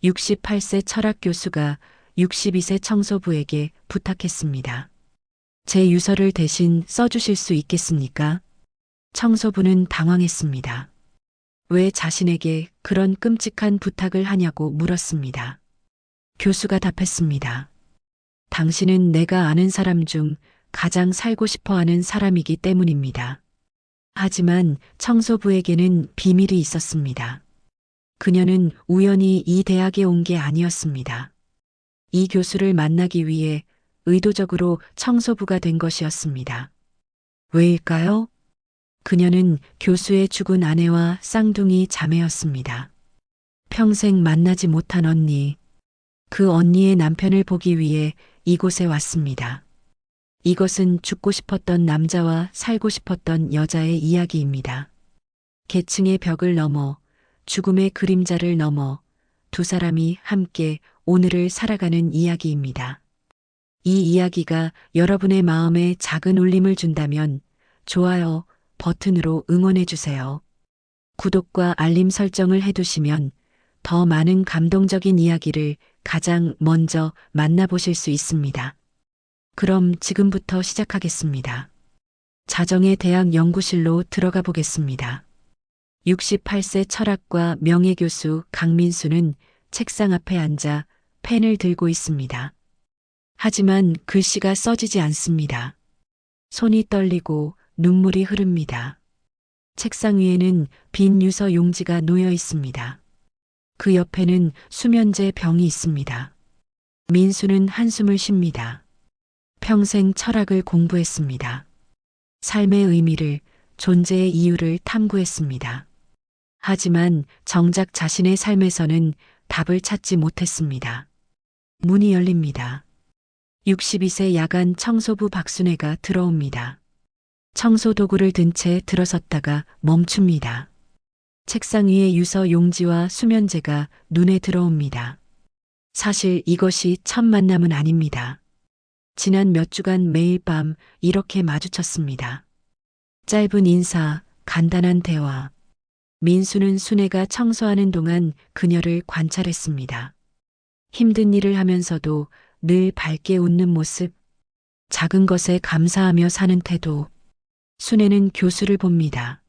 68세 철학 교수가 62세 청소부에게 부탁했습니다. 제 유서를 대신 써주실 수 있겠습니까? 청소부는 당황했습니다. 왜 자신에게 그런 끔찍한 부탁을 하냐고 물었습니다. 교수가 답했습니다. 당신은 내가 아는 사람 중 가장 살고 싶어 하는 사람이기 때문입니다. 하지만 청소부에게는 비밀이 있었습니다. 그녀는 우연히 이 대학에 온 게 아니었습니다. 이 교수를 만나기 위해 의도적으로 청소부가 된 것이었습니다. 왜일까요? 그녀는 교수의 죽은 아내와 쌍둥이 자매였습니다. 평생 만나지 못한 언니, 그 언니의 남편을 보기 위해 이곳에 왔습니다. 이것은 죽고 싶었던 남자와 살고 싶었던 여자의 이야기입니다. 계층의 벽을 넘어 죽음의 그림자를 넘어 두 사람이 함께 오늘을 살아가는 이야기입니다. 이 이야기가 여러분의 마음에 작은 울림을 준다면 좋아요 버튼으로 응원해 주세요. 구독과 알림 설정을 해두시면 더 많은 감동적인 이야기를 가장 먼저 만나보실 수 있습니다. 그럼 지금부터 시작하겠습니다. 자정의 대학 연구실로 들어가 보겠습니다. 68세 철학과 명예교수 강민수는 책상 앞에 앉아 펜을 들고 있습니다. 하지만 글씨가 써지지 않습니다. 손이 떨리고 눈물이 흐릅니다. 책상 위에는 빈 유서 용지가 놓여 있습니다. 그 옆에는 수면제 병이 있습니다. 민수는 한숨을 쉽니다. 평생 철학을 공부했습니다. 삶의 의미를, 존재의 이유를 탐구했습니다. 하지만 정작 자신의 삶에서는 답을 찾지 못했습니다. 문이 열립니다. 62세 야간 청소부 박순애가 들어옵니다. 청소 도구를 든 채 들어섰다가 멈춥니다. 책상 위에 유서 용지와 수면제가 눈에 들어옵니다. 사실 이것이 첫 만남은 아닙니다. 지난 몇 주간 매일 밤 이렇게 마주쳤습니다. 짧은 인사, 간단한 대화. 민수는 순애가 청소하는 동안 그녀를 관찰했습니다. 힘든 일을 하면서도 늘 밝게 웃는 모습, 작은 것에 감사하며 사는 태도. 순애는 교수를 봅니다.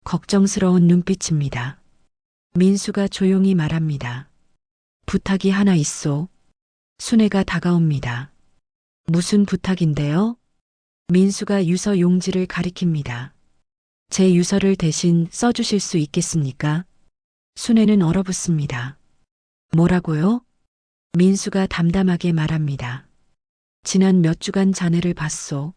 걱정스러운 눈빛입니다. 민수가 조용히 말합니다. 부탁이 하나 있소. 순애가 다가옵니다. 무슨 부탁인데요? 민수가 유서 용지를 가리킵니다. 제 유서를 대신 써주실 수 있겠습니까? 순애는 얼어붙습니다. 뭐라고요? 민수가 담담하게 말합니다. 지난 몇 주간 자네를 봤소.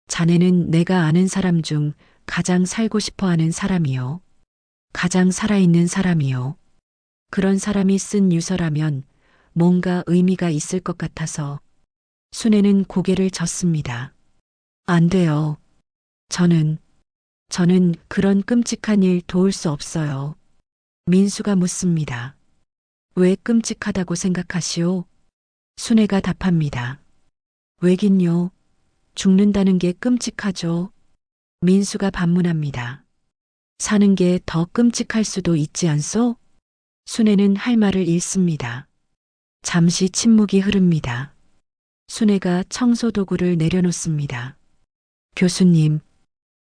자네는 내가 아는 사람 중 가장 살고 싶어 하는 사람이요. 가장 살아있는 사람이요. 그런 사람이 쓴 유서라면 뭔가 의미가 있을 것 같아서 순애는 고개를 젓습니다. 안 돼요. 저는 그런 끔찍한 일 도울 수 없어요. 민수가 묻습니다. 왜 끔찍하다고 생각하시오? 순애가 답합니다. 왜긴요. 죽는다는 게 끔찍하죠. 민수가 반문합니다. 사는 게 더 끔찍할 수도 있지 않소? 순애는 할 말을 잃습니다. 잠시 침묵이 흐릅니다. 순애가 청소 도구를 내려놓습니다. 교수님,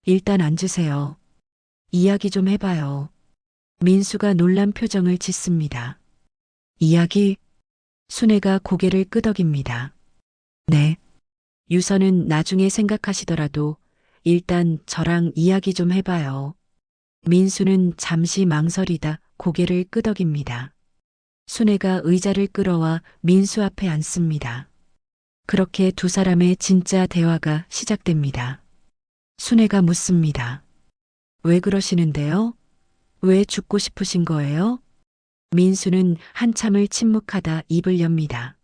일단 앉으세요. 이야기 좀 해봐요. 민수가 놀란 표정을 짓습니다. 이야기? 순애가 고개를 끄덕입니다. 네. 유서는 나중에 생각하시더라도 일단 저랑 이야기 좀 해봐요. 민수는 잠시 망설이다 고개를 끄덕입니다. 순애가 의자를 끌어와 민수 앞에 앉습니다. 그렇게 두 사람의 진짜 대화가 시작됩니다. 순애가 묻습니다. 왜 그러시는데요? 왜 죽고 싶으신 거예요? 민수는 한참을 침묵하다 입을 엽니다.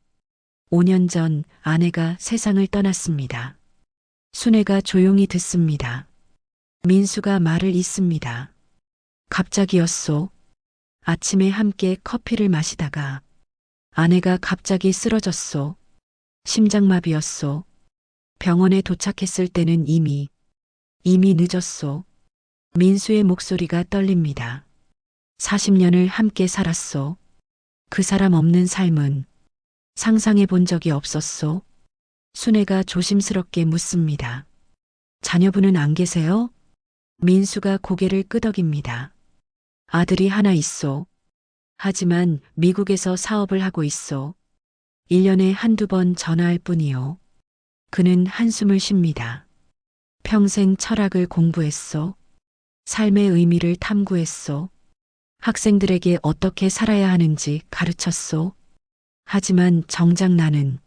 5년 전 아내가 세상을 떠났습니다. 순애가 조용히 듣습니다. 민수가 말을 잇습니다. 갑자기였소. 아침에 함께 커피를 마시다가 아내가 갑자기 쓰러졌소. 심장마비였소. 병원에 도착했을 때는 이미 늦었소. 민수의 목소리가 떨립니다. 40년을 함께 살았소. 그 사람 없는 삶은 상상해 본 적이 없었소? 순애가 조심스럽게 묻습니다. 자녀분은 안 계세요? 민수가 고개를 끄덕입니다. 아들이 하나 있소. 하지만 미국에서 사업을 하고 있소. 1년에 한두 번 전화할 뿐이요. 그는 한숨을 쉽니다. 평생 철학을 공부했소. 삶의 의미를 탐구했소. 학생들에게 어떻게 살아야 하는지 가르쳤소. 하지만 정작 나는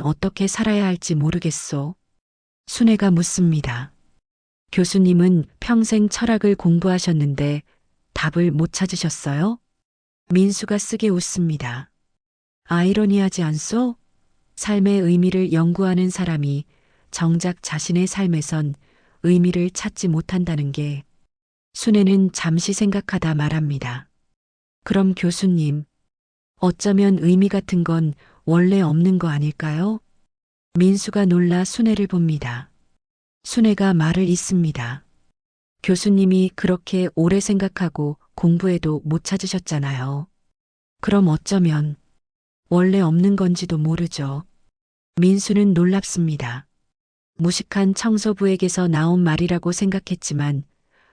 어떻게 살아야 할지 모르겠소. 순애가 묻습니다. 교수님은 평생 철학을 공부하셨는데 답을 못 찾으셨어요? 민수가 쓰게 웃습니다. 아이러니하지 않소? 삶의 의미를 연구하는 사람이 정작 자신의 삶에선 의미를 찾지 못한다는 게. 순애는 잠시 생각하다 말합니다. 그럼 교수님, 어쩌면 의미 같은 건 원래 없는 거 아닐까요? 민수가 놀라 순애를 봅니다. 순애가 말을 잇습니다. 교수님이 그렇게 오래 생각하고 공부해도 못 찾으셨잖아요. 그럼 어쩌면 원래 없는 건지도 모르죠. 민수는 놀랍습니다. 무식한 청소부에게서 나온 말이라고 생각했지만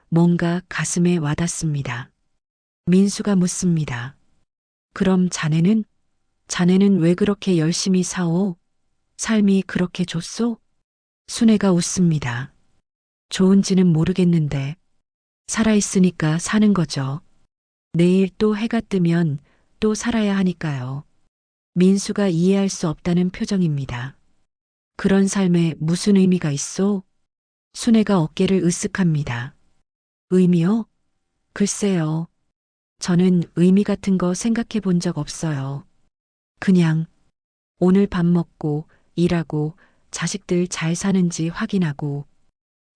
뭔가 가슴에 와닿습니다. 민수가 묻습니다. 그럼 자네는 왜 그렇게 열심히 사오? 삶이 그렇게 좋소? 순애가 웃습니다. 좋은지는 모르겠는데 살아있으니까 사는 거죠. 내일 또 해가 뜨면 또 살아야 하니까요. 민수가 이해할 수 없다는 표정입니다. 그런 삶에 무슨 의미가 있소? 순애가 어깨를 으쓱합니다. 의미요? 글쎄요. 저는 의미 같은 거 생각해 본 적 없어요. 그냥 오늘 밥 먹고 일하고 자식들 잘 사는지 확인하고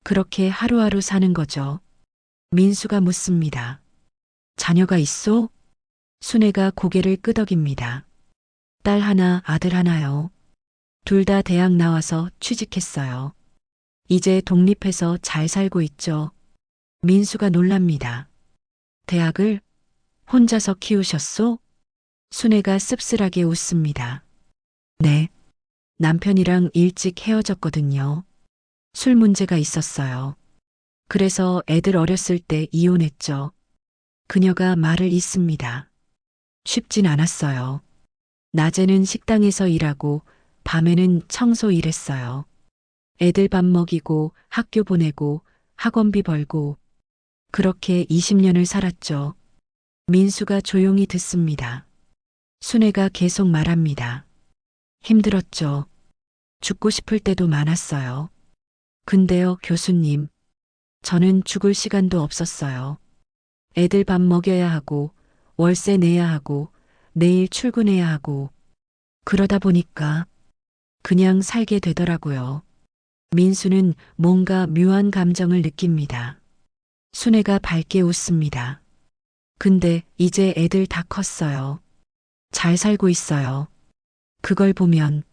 그렇게 하루하루 사는 거죠. 민수가 묻습니다. 자녀가 있소? 순애가 고개를 끄덕입니다. 딸 하나, 아들 하나요. 둘 다 대학 나와서 취직했어요. 이제 독립해서 잘 살고 있죠. 민수가 놀랍니다. 대학을 혼자서 키우셨소? 순애가 씁쓸하게 웃습니다. 네. 남편이랑 일찍 헤어졌거든요. 술 문제가 있었어요. 그래서 애들 어렸을 때 이혼했죠. 그녀가 말을 잇습니다. 쉽진 않았어요. 낮에는 식당에서 일하고 밤에는 청소 일했어요. 애들 밥 먹이고 학교 보내고 학원비 벌고 그렇게 20년을 살았죠. 민수가 조용히 듣습니다. 순애가 계속 말합니다. 힘들었죠. 죽고 싶을 때도 많았어요. 근데요, 교수님. 저는 죽을 시간도 없었어요. 애들 밥 먹여야 하고, 월세 내야 하고, 내일 출근해야 하고, 그러다 보니까 그냥 살게 되더라고요. 민수는 뭔가 묘한 감정을 느낍니다. 순애가 밝게 웃습니다. 근데 이제 애들 다 컸어요. 잘 살고 있어요. 그걸 보면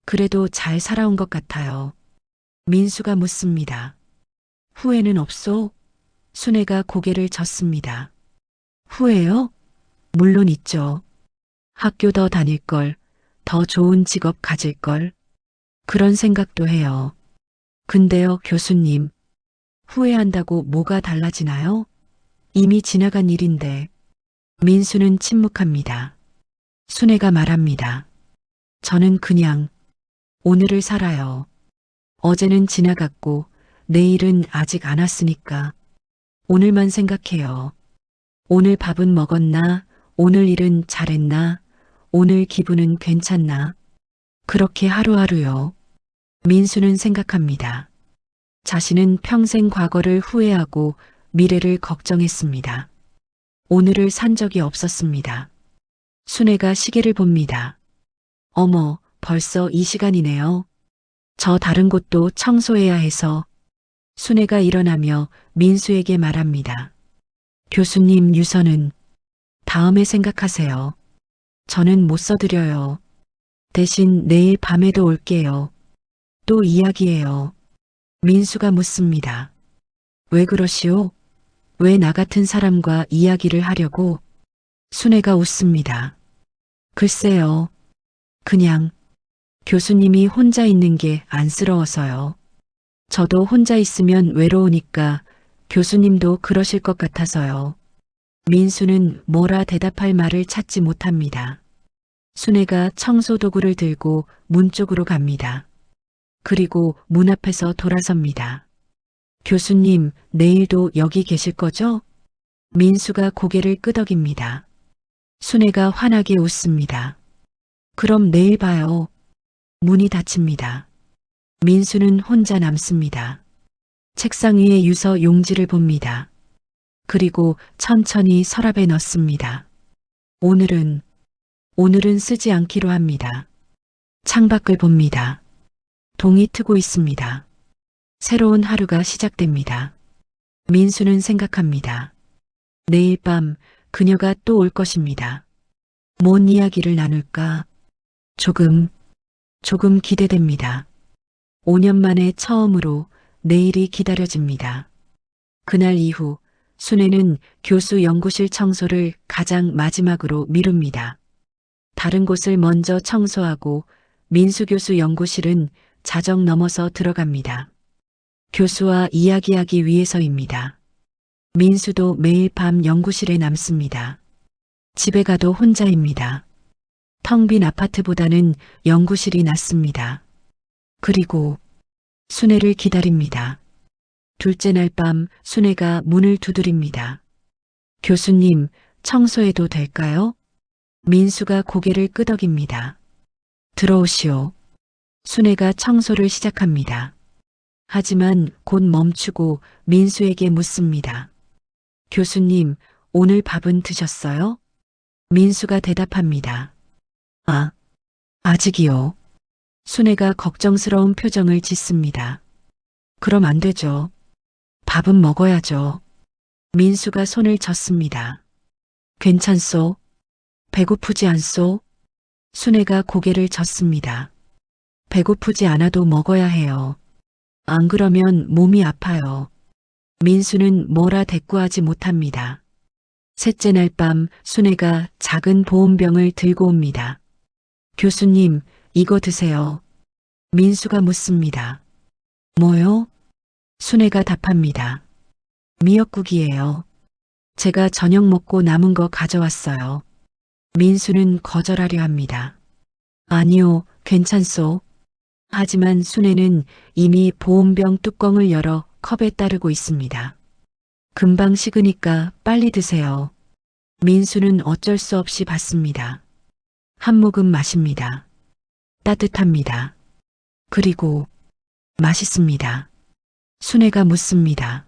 그래도 잘 살아온 것 같아요. 민수가 묻습니다. 후회는 없소? 순애가 고개를 젓습니다. 후회요? 물론 있죠. 학교 더 다닐 걸, 더 좋은 직업 가질 걸. 그런 생각도 해요. 근데요, 교수님. 후회한다고 뭐가 달라지나요? 이미 지나간 일인데. 민수는 침묵합니다. 순애가 말합니다. 저는 그냥 오늘을 살아요. 어제는 지나갔고 내일은 아직 안 왔으니까 오늘만 생각해요. 오늘 밥은 먹었나? 오늘 일은 잘했나? 오늘 기분은 괜찮나? 그렇게 하루하루요. 민수는 생각합니다. 자신은 평생 과거를 후회하고 미래를 걱정했습니다. 오늘을 산 적이 없었습니다. 순애가 시계를 봅니다. 어머, 벌써 이 시간이네요. 저 다른 곳도 청소해야 해서. 순애가 일어나며 민수에게 말합니다. 교수님 유서는 다음에 생각하세요. 저는 못 써드려요. 대신 내일 밤에도 올게요. 또 이야기해요. 민수가 묻습니다. 왜 그러시오? 왜 나 같은 사람과 이야기를 하려고? 순애가 웃습니다. 글쎄요. 그냥 교수님이 혼자 있는 게 안쓰러워서요. 저도 혼자 있으면 외로우니까 교수님도 그러실 것 같아서요. 민수는 뭐라 대답할 말을 찾지 못합니다. 순애가 청소 도구를 들고 문 쪽으로 갑니다. 그리고 문 앞에서 돌아섭니다. 교수님, 내일도 여기 계실 거죠? 민수가 고개를 끄덕입니다. 순애가 환하게 웃습니다. 그럼 내일 봐요. 문이 닫힙니다. 민수는 혼자 남습니다. 책상 위에 유서 용지를 봅니다. 그리고 천천히 서랍에 넣습니다. 오늘은 쓰지 않기로 합니다. 창밖을 봅니다. 동이 트고 있습니다. 새로운 하루가 시작됩니다. 민수는 생각합니다. 내일 밤 그녀가 또 올 것입니다. 뭔 이야기를 나눌까? 조금 기대됩니다. 5년 만에 처음으로 내일이 기다려집니다. 그날 이후 순애는 교수 연구실 청소를 가장 마지막으로 미룹니다. 다른 곳을 먼저 청소하고 민수 교수 연구실은 자정 넘어서 들어갑니다. 교수와 이야기하기 위해서입니다. 민수도 매일 밤 연구실에 남습니다. 집에 가도 혼자입니다. 텅 빈 아파트보다는 연구실이 낫습니다. 그리고 순애를 기다립니다. 둘째 날 밤 순애가 문을 두드립니다. 교수님, 청소해도 될까요? 민수가 고개를 끄덕입니다. 들어오시오. 순애가 청소를 시작합니다. 하지만 곧 멈추고 민수에게 묻습니다. 교수님, 오늘 밥은 드셨어요? 민수가 대답합니다. 아직이요. 순애가 걱정스러운 표정을 짓습니다. 그럼 안 되죠. 밥은 먹어야죠. 민수가 손을 젓습니다. 괜찮소? 배고프지 않소? 순애가 고개를 젓습니다. 배고프지 않아도 먹어야 해요. 안 그러면 몸이 아파요. 민수는 뭐라 대꾸하지 못합니다. 셋째 날 밤 순애가 작은 보온병을 들고 옵니다. 교수님, 이거 드세요. 민수가 묻습니다. 뭐요? 순애가 답합니다. 미역국이에요. 제가 저녁 먹고 남은 거 가져왔어요. 민수는 거절하려 합니다. 아니요, 괜찮소. 하지만 순애는 이미 보온병 뚜껑을 열어 컵에 따르고 있습니다. 금방 식으니까 빨리 드세요. 민수는 어쩔 수 없이 받습니다. 한 모금 마십니다. 따뜻합니다. 그리고 맛있습니다. 순애가 묻습니다.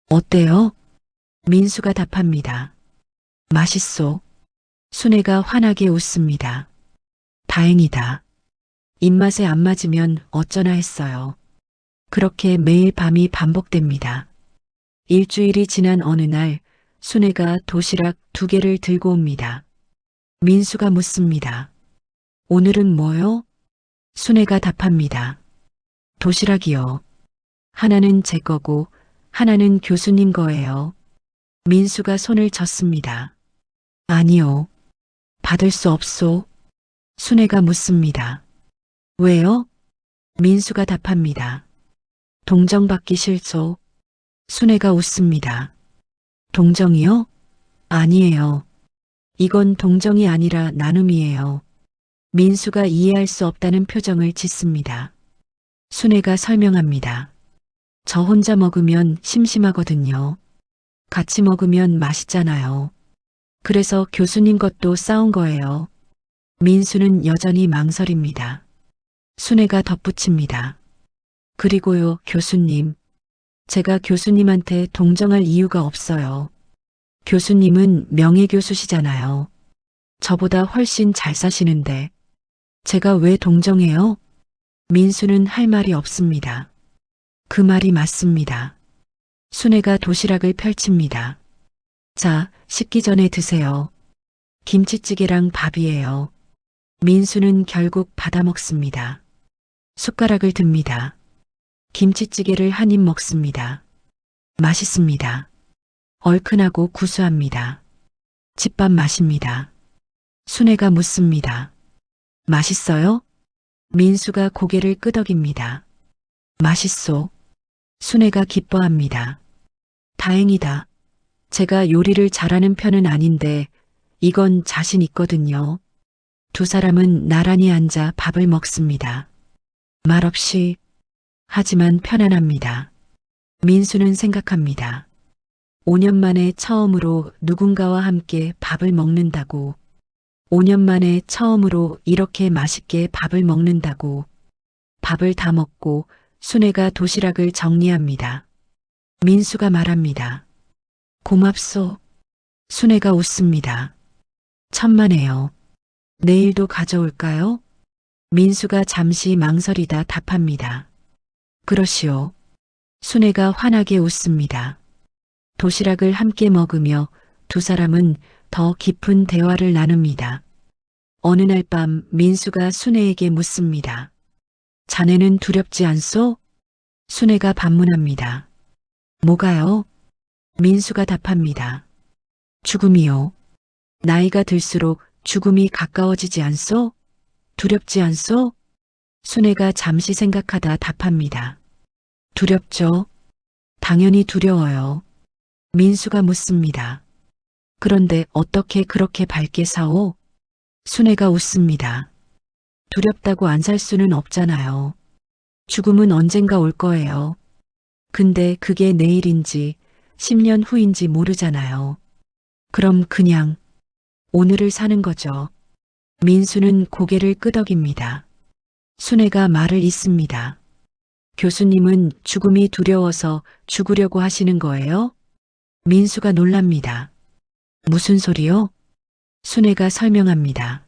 어때요? 민수가 답합니다. 맛있소. 순애가 환하게 웃습니다. 다행이다. 입맛에 안 맞으면 어쩌나 했어요. 그렇게 매일 밤이 반복됩니다. 일주일이 지난 어느 날 순애가 도시락 2개를 들고 옵니다. 민수가 묻습니다. 오늘은 뭐요? 순애가 답합니다. 도시락이요. 하나는 제 거고 하나는 교수님 거예요. 민수가 손을 젓습니다. 아니요. 받을 수 없소. 순애가 묻습니다. 왜요? 민수가 답합니다. 동정받기 싫소. 순애가 웃습니다. 동정이요? 아니에요. 이건 동정이 아니라 나눔이에요. 민수가 이해할 수 없다는 표정을 짓습니다. 순애가 설명합니다. 저 혼자 먹으면 심심하거든요. 같이 먹으면 맛있잖아요. 그래서 교수님 것도 싸운 거예요. 민수는 여전히 망설입니다. 순애가 덧붙입니다. 그리고요, 교수님. 제가 교수님한테 동정할 이유가 없어요. 교수님은 명예교수시잖아요. 저보다 훨씬 잘 사시는데 제가 왜 동정해요? 민수는 할 말이 없습니다. 그 말이 맞습니다. 순애가 도시락을 펼칩니다. 자, 식기 전에 드세요. 김치찌개랑 밥이에요. 민수는 결국 받아 먹습니다. 숟가락을 듭니다. 김치찌개를 한 입 먹습니다. 맛있습니다. 얼큰하고 구수합니다. 집밥 마십니다. 순애가 묻습니다. 맛있어요? 민수가 고개를 끄덕입니다. 맛있소. 순애가 기뻐합니다. 다행이다. 제가 요리를 잘하는 편은 아닌데 이건 자신 있거든요. 두 사람은 나란히 앉아 밥을 먹습니다. 말없이, 하지만 편안합니다. 민수는 생각합니다. 5년 만에 처음으로 누군가와 함께 밥을 먹는다고, 5년 만에 처음으로 이렇게 맛있게 밥을 먹는다고. 밥을 다 먹고 순애가 도시락을 정리합니다. 민수가 말합니다. 고맙소. 순애가 웃습니다. 천만에요. 내일도 가져올까요? 민수가 잠시 망설이다 답합니다. 그러시오. 순애가 환하게 웃습니다. 도시락을 함께 먹으며 두 사람은 더 깊은 대화를 나눕니다. 어느 날 밤 민수가 순애에게 묻습니다. 자네는 두렵지 않소? 순애가 반문합니다. 뭐가요? 민수가 답합니다. 죽음이요. 나이가 들수록 죽음이 가까워지지 않소? 두렵지 않소? 순애가 잠시 생각하다 답합니다. 두렵죠. 당연히 두려워요. 민수가 묻습니다. 그런데 어떻게 그렇게 밝게 사오? 순애가 웃습니다. 두렵다고 안 살 수는 없잖아요. 죽음은 언젠가 올 거예요. 근데 그게 내일인지 10년 후인지 모르잖아요. 그럼 그냥 오늘을 사는 거죠. 민수는 고개를 끄덕입니다. 순애가 말을 잇습니다. 교수님은 죽음이 두려워서 죽으려고 하시는 거예요? 민수가 놀랍니다. 무슨 소리요? 순애가 설명합니다.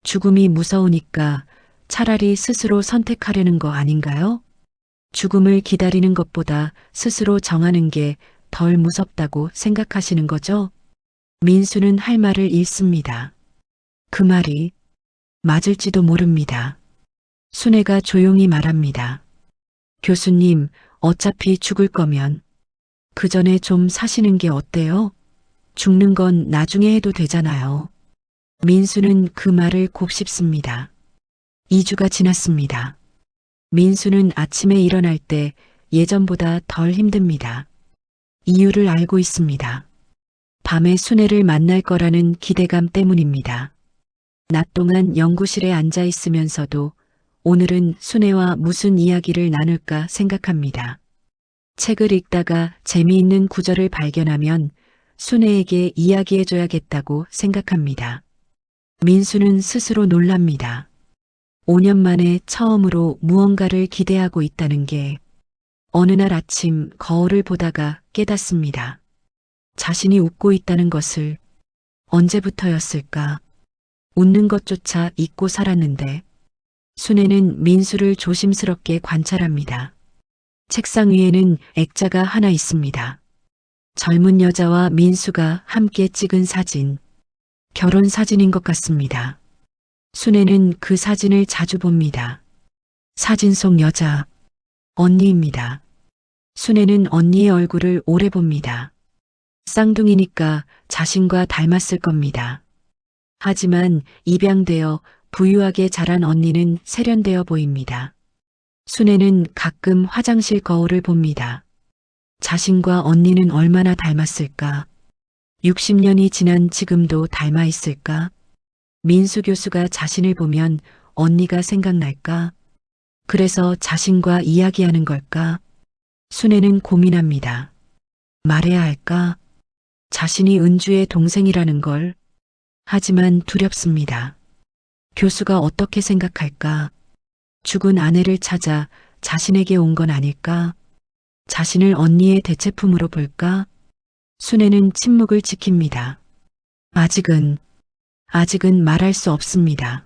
죽음이 무서우니까 차라리 스스로 선택하려는 거 아닌가요? 죽음을 기다리는 것보다 스스로 정하는 게 덜 무섭다고 생각하시는 거죠? 민수는 할 말을 잃습니다. 그 말이 맞을지도 모릅니다. 순애가 조용히 말합니다. 교수님, 어차피 죽을 거면 그 전에 좀 사시는 게 어때요? 죽는 건 나중에 해도 되잖아요. 민수는 그 말을 곱씹습니다. 2주가 지났습니다. 민수는 아침에 일어날 때 예전보다 덜 힘듭니다. 이유를 알고 있습니다. 밤에 순애를 만날 거라는 기대감 때문입니다. 낮 동안 연구실에 앉아 있으면서도 오늘은 순애와 무슨 이야기를 나눌까 생각합니다. 책을 읽다가 재미있는 구절을 발견하면 순애에게 이야기해줘야겠다고 생각합니다. 민수는 스스로 놀랍니다. 5년 만에 처음으로 무언가를 기대하고 있다는 게 어느 날 아침 거울을 보다가 깨닫습니다. 자신이 웃고 있다는 것을 언제부터였을까? 웃는 것조차 잊고 살았는데 순애는 민수를 조심스럽게 관찰합니다. 책상 위에는 액자가 하나 있습니다. 젊은 여자와 민수가 함께 찍은 사진, 결혼 사진인 것 같습니다. 순애는 그 사진을 자주 봅니다. 사진 속 여자, 언니입니다. 순애는 언니의 얼굴을 오래 봅니다. 쌍둥이니까 자신과 닮았을 겁니다. 하지만 입양되어 부유하게 자란 언니는 세련되어 보입니다. 순애는 가끔 화장실 거울을 봅니다. 자신과 언니는 얼마나 닮았을까? 60년이 지난 지금도 닮아 있을까? 민수 교수가 자신을 보면 언니가 생각날까? 그래서 자신과 이야기하는 걸까? 순애는 고민합니다. 말해야 할까? 자신이 은주의 동생이라는 걸. 하지만 두렵습니다. 교수가 어떻게 생각할까? 죽은 아내를 찾아 자신에게 온 건 아닐까? 자신을 언니의 대체품으로 볼까? 순애는 침묵을 지킵니다. 아직은 말할 수 없습니다.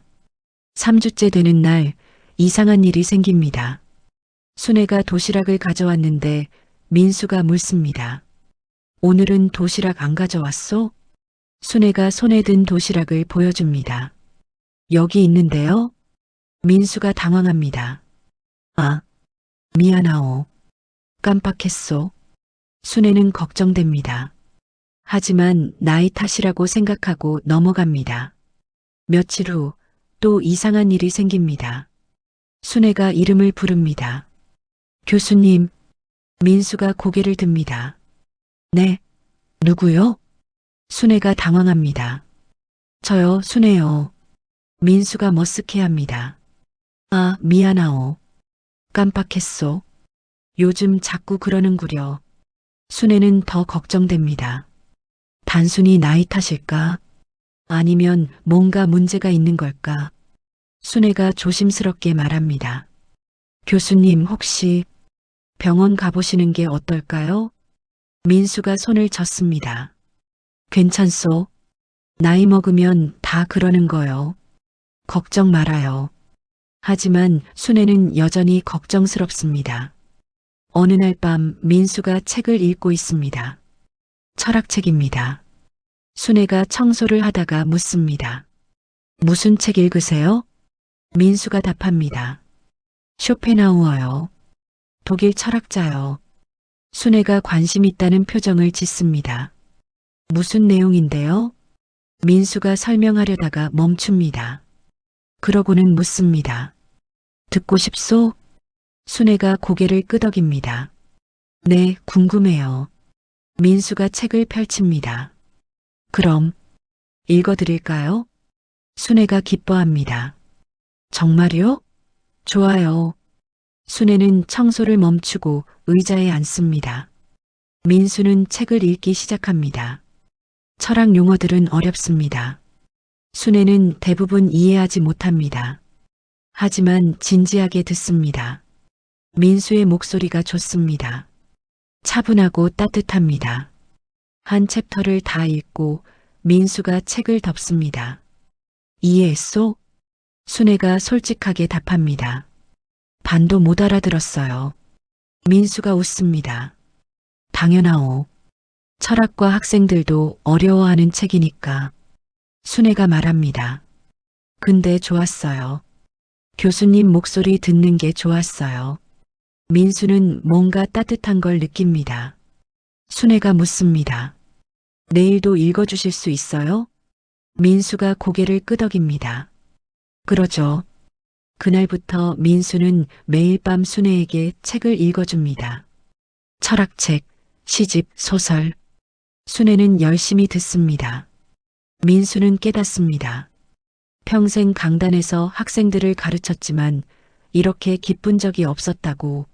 3주째 되는 날 이상한 일이 생깁니다. 순애가 도시락을 가져왔는데 민수가 묻습니다. 오늘은 도시락 안 가져왔소? 순애가 손에 든 도시락을 보여줍니다. 여기 있는데요? 민수가 당황합니다. 아, 미안하오. 깜빡했소. 순애는 걱정됩니다. 하지만 나이 탓이라고 생각하고 넘어갑니다. 며칠 후 또 이상한 일이 생깁니다. 순애가 이름을 부릅니다. 교수님, 민수가 고개를 듭니다. 네, 누구요? 순애가 당황합니다. 저요, 순애요. 민수가 머쓱해합니다. 아, 미안하오. 깜빡했소. 요즘 자꾸 그러는구려. 순애는 더 걱정됩니다. 단순히 나이 탓일까? 아니면 뭔가 문제가 있는 걸까? 순애가 조심스럽게 말합니다. 교수님 혹시 병원 가보시는 게 어떨까요? 민수가 손을 젓습니다. 괜찮소. 나이 먹으면 다 그러는 거요. 걱정 말아요. 하지만 순애는 여전히 걱정스럽습니다. 어느 날 밤 민수가 책을 읽고 있습니다. 철학책입니다. 순애가 청소를 하다가 묻습니다. 무슨 책 읽으세요? 민수가 답합니다. 쇼펜하우어요. 독일 철학자요. 순애가 관심 있다는 표정을 짓습니다. 무슨 내용인데요? 민수가 설명하려다가 멈춥니다. 그러고는 묻습니다. 듣고 싶소? 순애가 고개를 끄덕입니다. 네, 궁금해요. 민수가 책을 펼칩니다. 그럼 읽어드릴까요? 순애가 기뻐합니다. 정말요? 좋아요. 순애는 청소를 멈추고 의자에 앉습니다. 민수는 책을 읽기 시작합니다. 철학 용어들은 어렵습니다. 순애는 대부분 이해하지 못합니다. 하지만 진지하게 듣습니다. 민수의 목소리가 좋습니다. 차분하고 따뜻합니다. 한 챕터를 다 읽고 민수가 책을 덮습니다. 이해했소? 순애가 솔직하게 답합니다. 반도 못 알아들었어요. 민수가 웃습니다. 당연하오. 철학과 학생들도 어려워하는 책이니까. 순애가 말합니다. 근데 좋았어요. 교수님 목소리 듣는 게 좋았어요. 민수는 뭔가 따뜻한 걸 느낍니다. 순애가 묻습니다. 내일도 읽어주실 수 있어요? 민수가 고개를 끄덕입니다. 그러죠. 그날부터 민수는 매일 밤 순애에게 책을 읽어줍니다. 철학책, 시집, 소설. 순애는 열심히 듣습니다. 민수는 깨닫습니다. 평생 강단에서 학생들을 가르쳤지만 이렇게 기쁜 적이 없었다고.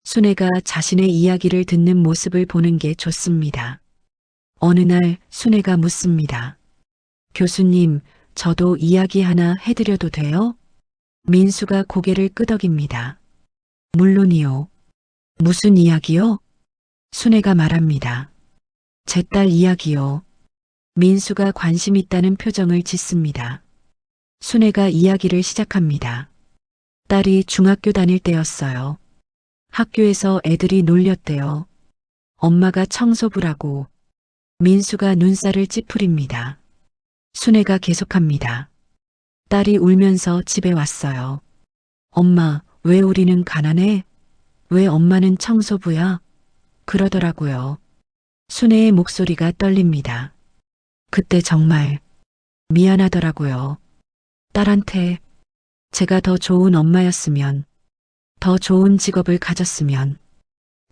순애가 자신의 이야기를 듣는 모습을 보는 게 좋습니다. 어느 날 순애가 묻습니다. 교수님, 저도 이야기 하나 해드려도 돼요? 민수가 고개를 끄덕입니다. 물론이요. 무슨 이야기요? 순애가 말합니다. 제 딸 이야기요. 민수가 관심 있다는 표정을 짓습니다. 순애가 이야기를 시작합니다. 딸이 중학교 다닐 때였어요. 학교에서 애들이 놀렸대요. 엄마가 청소부라고. 민수가 눈살을 찌푸립니다. 순애가 계속합니다. 딸이 울면서 집에 왔어요. 엄마, 왜 우리는 가난해? 왜 엄마는 청소부야? 그러더라고요. 순애의 목소리가 떨립니다. 그때 정말 미안하더라고요. 딸한테 제가 더 좋은 엄마였으면, 더 좋은 직업을 가졌으면,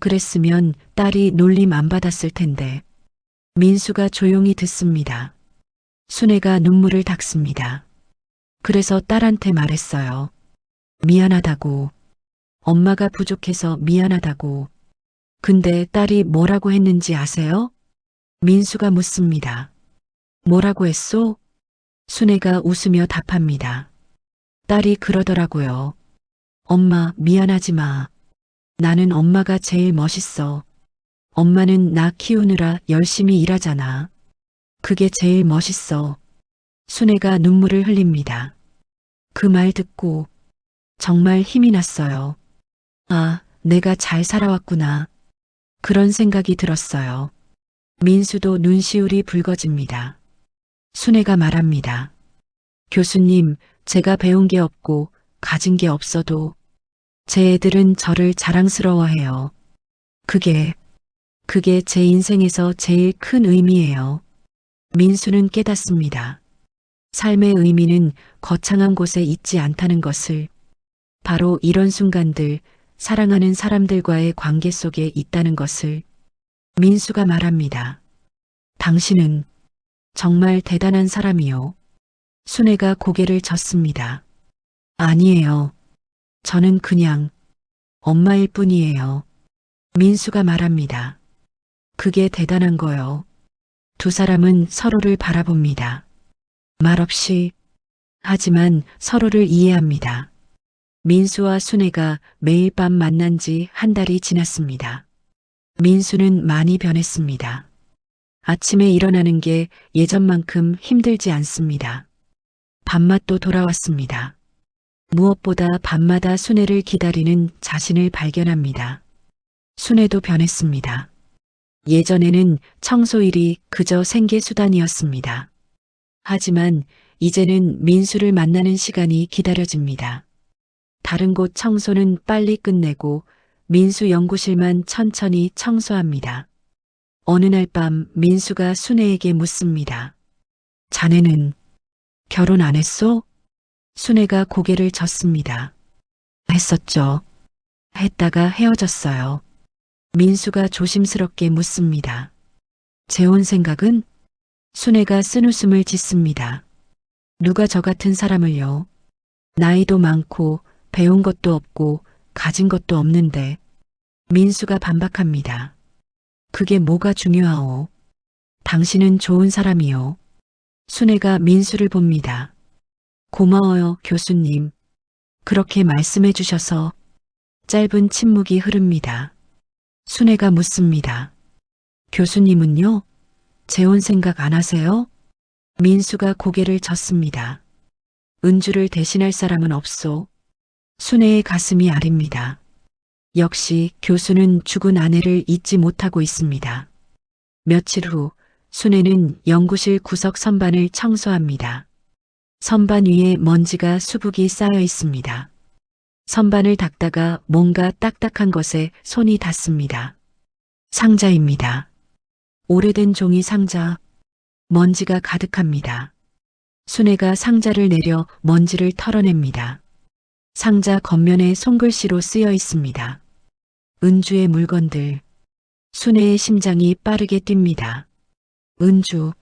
그랬으면 딸이 놀림 안 받았을 텐데. 민수가 조용히 듣습니다. 순애가 눈물을 닦습니다. 그래서 딸한테 말했어요. 미안하다고. 엄마가 부족해서 미안하다고. 근데 딸이 뭐라고 했는지 아세요? 민수가 묻습니다. 뭐라고 했소? 순애가 웃으며 답합니다. 딸이 그러더라고요. 엄마, 미안하지 마. 나는 엄마가 제일 멋있어. 엄마는 나 키우느라 열심히 일하잖아. 그게 제일 멋있어. 순애가 눈물을 흘립니다. 그 말 듣고 정말 힘이 났어요. 아, 내가 잘 살아왔구나. 그런 생각이 들었어요. 민수도 눈시울이 붉어집니다. 순애가 말합니다. 교수님, 제가 배운 게 없고 가진 게 없어도 제 애들은 저를 자랑스러워해요. 그게 그게 제 인생에서 제일 큰 의미예요. 민수는 깨닫습니다. 삶의 의미는 거창한 곳에 있지 않다는 것을, 바로 이런 순간들, 사랑하는 사람들과의 관계 속에 있다는 것을. 민수가 말합니다. 당신은 정말 대단한 사람이요. 순애가 고개를 젓습니다. 아니에요. 저는 그냥 엄마일 뿐이에요. 민수가 말합니다. 그게 대단한 거요. 두 사람은 서로를 바라봅니다. 말없이, 하지만 서로를 이해합니다. 민수와 순애가 매일 밤 만난 지 한 달이 지났습니다. 민수는 많이 변했습니다. 아침에 일어나는 게 예전만큼 힘들지 않습니다. 밥맛도 돌아왔습니다. 무엇보다 밤마다 순애를 기다리는 자신을 발견합니다. 순애도 변했습니다. 예전에는 청소일이 그저 생계수단이었습니다. 하지만 이제는 민수를 만나는 시간이 기다려집니다. 다른 곳 청소는 빨리 끝내고 민수 연구실만 천천히 청소합니다. 어느 날 밤 민수가 순애에게 묻습니다. 자네는 결혼 안 했소? 순애가 고개를 젓습니다. 했었죠. 했다가 헤어졌어요. 민수가 조심스럽게 묻습니다. 재혼 생각은? 순애가 쓴웃음을 짓습니다. 누가 저 같은 사람을요. 나이도 많고 배운 것도 없고 가진 것도 없는데. 민수가 반박합니다. 그게 뭐가 중요하오. 당신은 좋은 사람이요. 순애가 민수를 봅니다. 고마워요, 교수님. 그렇게 말씀해 주셔서. 짧은 침묵이 흐릅니다. 순애가 묻습니다. 교수님은요? 재혼 생각 안 하세요? 민수가 고개를 젓습니다. 은주를 대신할 사람은 없소. 순애의 가슴이 아립니다. 역시 교수는 죽은 아내를 잊지 못하고 있습니다. 며칠 후 순애는 연구실 구석 선반을 청소합니다. 선반 위에 먼지가 수북이 쌓여 있습니다. 선반을 닦다가 뭔가 딱딱한 것에 손이 닿습니다. 상자입니다. 오래된 종이 상자. 먼지가 가득합니다. 순애가 상자를 내려 먼지를 털어냅니다. 상자 겉면에 손글씨로 쓰여 있습니다. 은주의 물건들. 순애의 심장이 빠르게 뜁니다. 은주,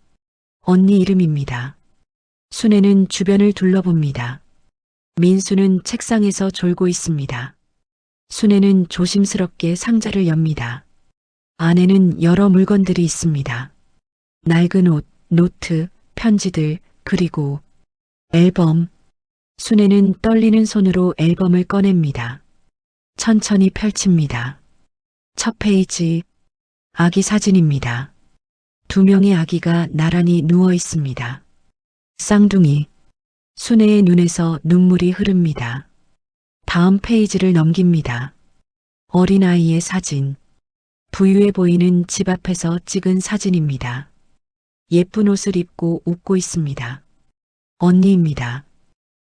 언니 이름입니다. 순애는 주변을 둘러봅니다. 민수는 책상에서 졸고 있습니다. 순애는 조심스럽게 상자를 엽니다. 안에는 여러 물건들이 있습니다. 낡은 옷, 노트, 편지들, 그리고 앨범. 순애는 떨리는 손으로 앨범을 꺼냅니다. 천천히 펼칩니다. 첫 페이지, 아기 사진입니다. 두 명의 아기가 나란히 누워 있습니다. 쌍둥이. 순애의 눈에서 눈물이 흐릅니다. 다음 페이지를 넘깁니다. 어린아이의 사진. 부유해 보이는 집 앞에서 찍은 사진입니다. 예쁜 옷을 입고 웃고 있습니다. 언니입니다.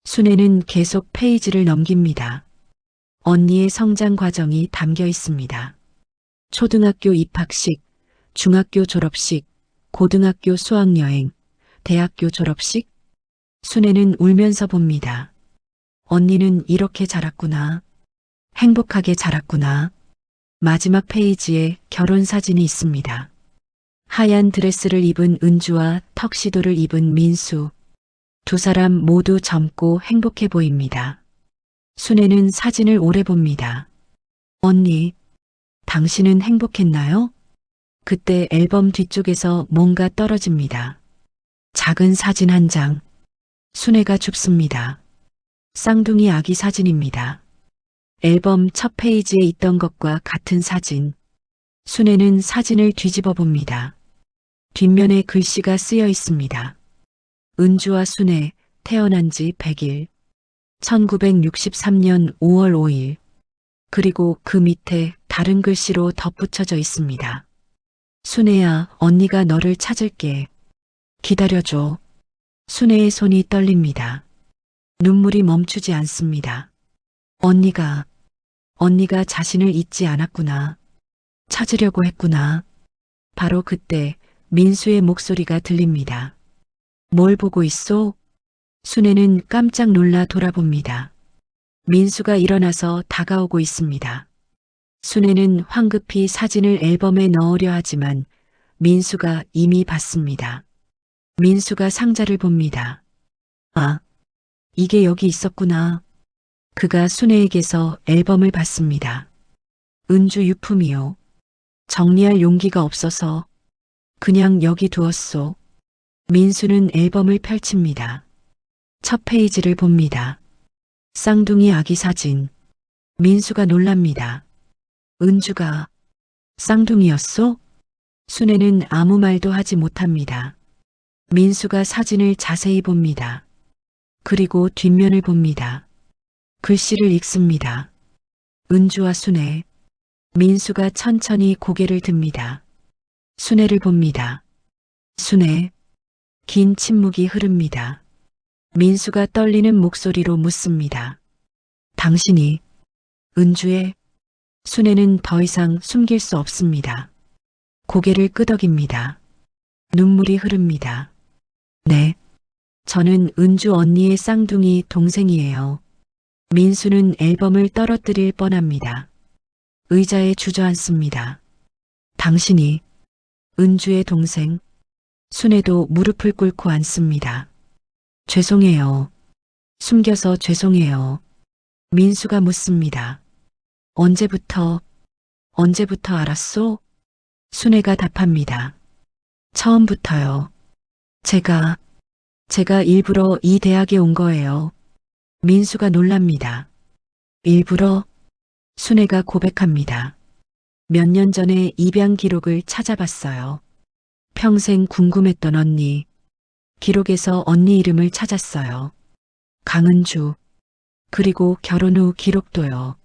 순애는 계속 페이지를 넘깁니다. 언니의 성장 과정이 담겨 있습니다. 초등학교 입학식, 중학교 졸업식, 고등학교 수학여행, 대학교 졸업식. 순애는 울면서 봅니다. 언니는 이렇게 자랐구나. 행복하게 자랐구나. 마지막 페이지에 결혼 사진이 있습니다. 하얀 드레스를 입은 은주와 턱시도를 입은 민수. 두 사람 모두 젊고 행복해 보입니다. 순애는 사진을 오래 봅니다. 언니, 당신은 행복했나요? 그때 앨범 뒤쪽에서 뭔가 떨어집니다. 작은 사진 한 장. 순애가 줍습니다. 쌍둥이 아기 사진입니다. 앨범 첫 페이지에 있던 것과 같은 사진. 순애는 사진을 뒤집어 봅니다. 뒷면에 글씨가 쓰여 있습니다. 은주와 순애, 태어난 지 100일. 1963년 5월 5일. 그리고 그 밑에 다른 글씨로 덧붙여져 있습니다. 순애야, 언니가 너를 찾을게. 기다려줘. 순애의 손이 떨립니다. 눈물이 멈추지 않습니다. 언니가 자신을 잊지 않았구나. 찾으려고 했구나. 바로 그때 민수의 목소리가 들립니다. 뭘 보고 있소? 순애는 깜짝 놀라 돌아봅니다. 민수가 일어나서 다가오고 있습니다. 순애는 황급히 사진을 앨범에 넣으려 하지만 민수가 이미 봤습니다. 민수가 상자를 봅니다. 아, 이게 여기 있었구나. 그가 순애에게서 앨범을 받습니다. 은주 유품이요. 정리할 용기가 없어서 그냥 여기 두었소. 민수는 앨범을 펼칩니다. 첫 페이지를 봅니다. 쌍둥이 아기 사진. 민수가 놀랍니다. 은주가 쌍둥이였소? 순애는 아무 말도 하지 못합니다. 민수가 사진을 자세히 봅니다. 그리고 뒷면을 봅니다. 글씨를 읽습니다. 은주와 순애. 민수가 천천히 고개를 듭니다. 순애를 봅니다. 순애. 긴 침묵이 흐릅니다. 민수가 떨리는 목소리로 묻습니다. 당신이 은주의. 순애는 더 이상 숨길 수 없습니다. 고개를 끄덕입니다. 눈물이 흐릅니다. 네. 저는 은주 언니의 쌍둥이 동생이에요. 민수는 앨범을 떨어뜨릴 뻔합니다. 의자에 주저앉습니다. 당신이 은주의 동생. 순애도 무릎을 꿇고 앉습니다. 죄송해요. 숨겨서 죄송해요. 민수가 묻습니다. 언제부터 알았소? 순애가 답합니다. 처음부터요. 제가 일부러 이 대학에 온 거예요. 민수가 놀랍니다. 일부러? 순애가 고백합니다. 몇 년 전에 입양 기록을 찾아봤어요. 평생 궁금했던 언니. 기록에서 언니 이름을 찾았어요. 강은주. 그리고 결혼 후 기록도요.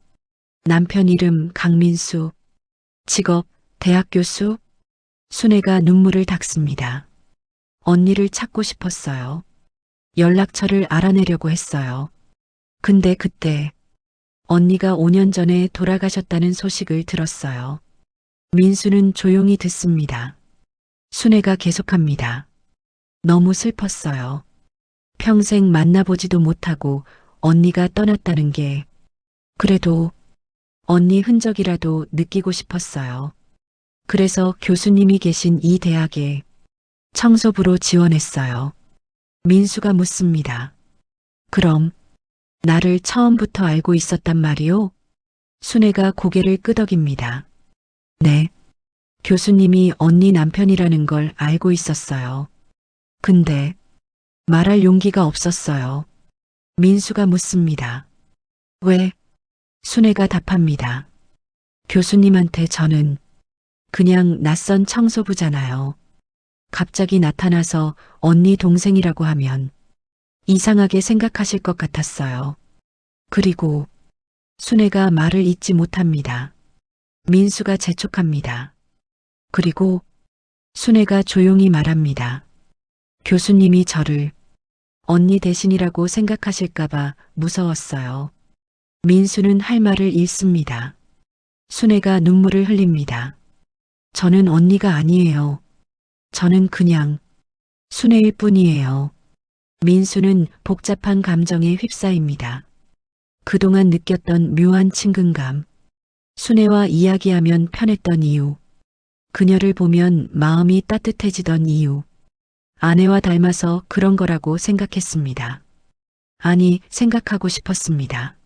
남편 이름 강민수. 직업 대학 교수. 순애가 눈물을 닦습니다. 언니를 찾고 싶었어요. 연락처를 알아내려고 했어요. 근데 그때 언니가 5년 전에 돌아가셨다는 소식을 들었어요. 민수는 조용히 듣습니다. 순애가 계속합니다. 너무 슬펐어요. 평생 만나보지도 못하고 언니가 떠났다는 게. 그래도 언니 흔적이라도 느끼고 싶었어요. 그래서 교수님이 계신 이 대학에 청소부로 지원했어요. 민수가 묻습니다. 그럼 나를 처음부터 알고 있었단 말이오? 순애가 고개를 끄덕입니다. 네. 교수님이 언니 남편이라는 걸 알고 있었어요. 근데 말할 용기가 없었어요. 민수가 묻습니다. 왜? 순애가 답합니다. 교수님한테 저는 그냥 낯선 청소부잖아요. 갑자기 나타나서 언니 동생이라고 하면 이상하게 생각하실 것 같았어요. 그리고 순애가 말을 잇지 못합니다. 민수가 재촉합니다. 그리고 순애가 조용히 말합니다. 교수님이 저를 언니 대신이라고 생각하실까봐 무서웠어요. 민수는 할 말을 잃습니다. 순애가 눈물을 흘립니다. 저는 언니가 아니에요. 저는 그냥 순애일 뿐이에요. 민수는 복잡한 감정에 휩싸입니다. 그동안 느꼈던 묘한 친근감, 순애와 이야기하면 편했던 이유, 그녀를 보면 마음이 따뜻해지던 이유, 아내와 닮아서 그런 거라고 생각했습니다. 아니, 생각하고 싶었습니다.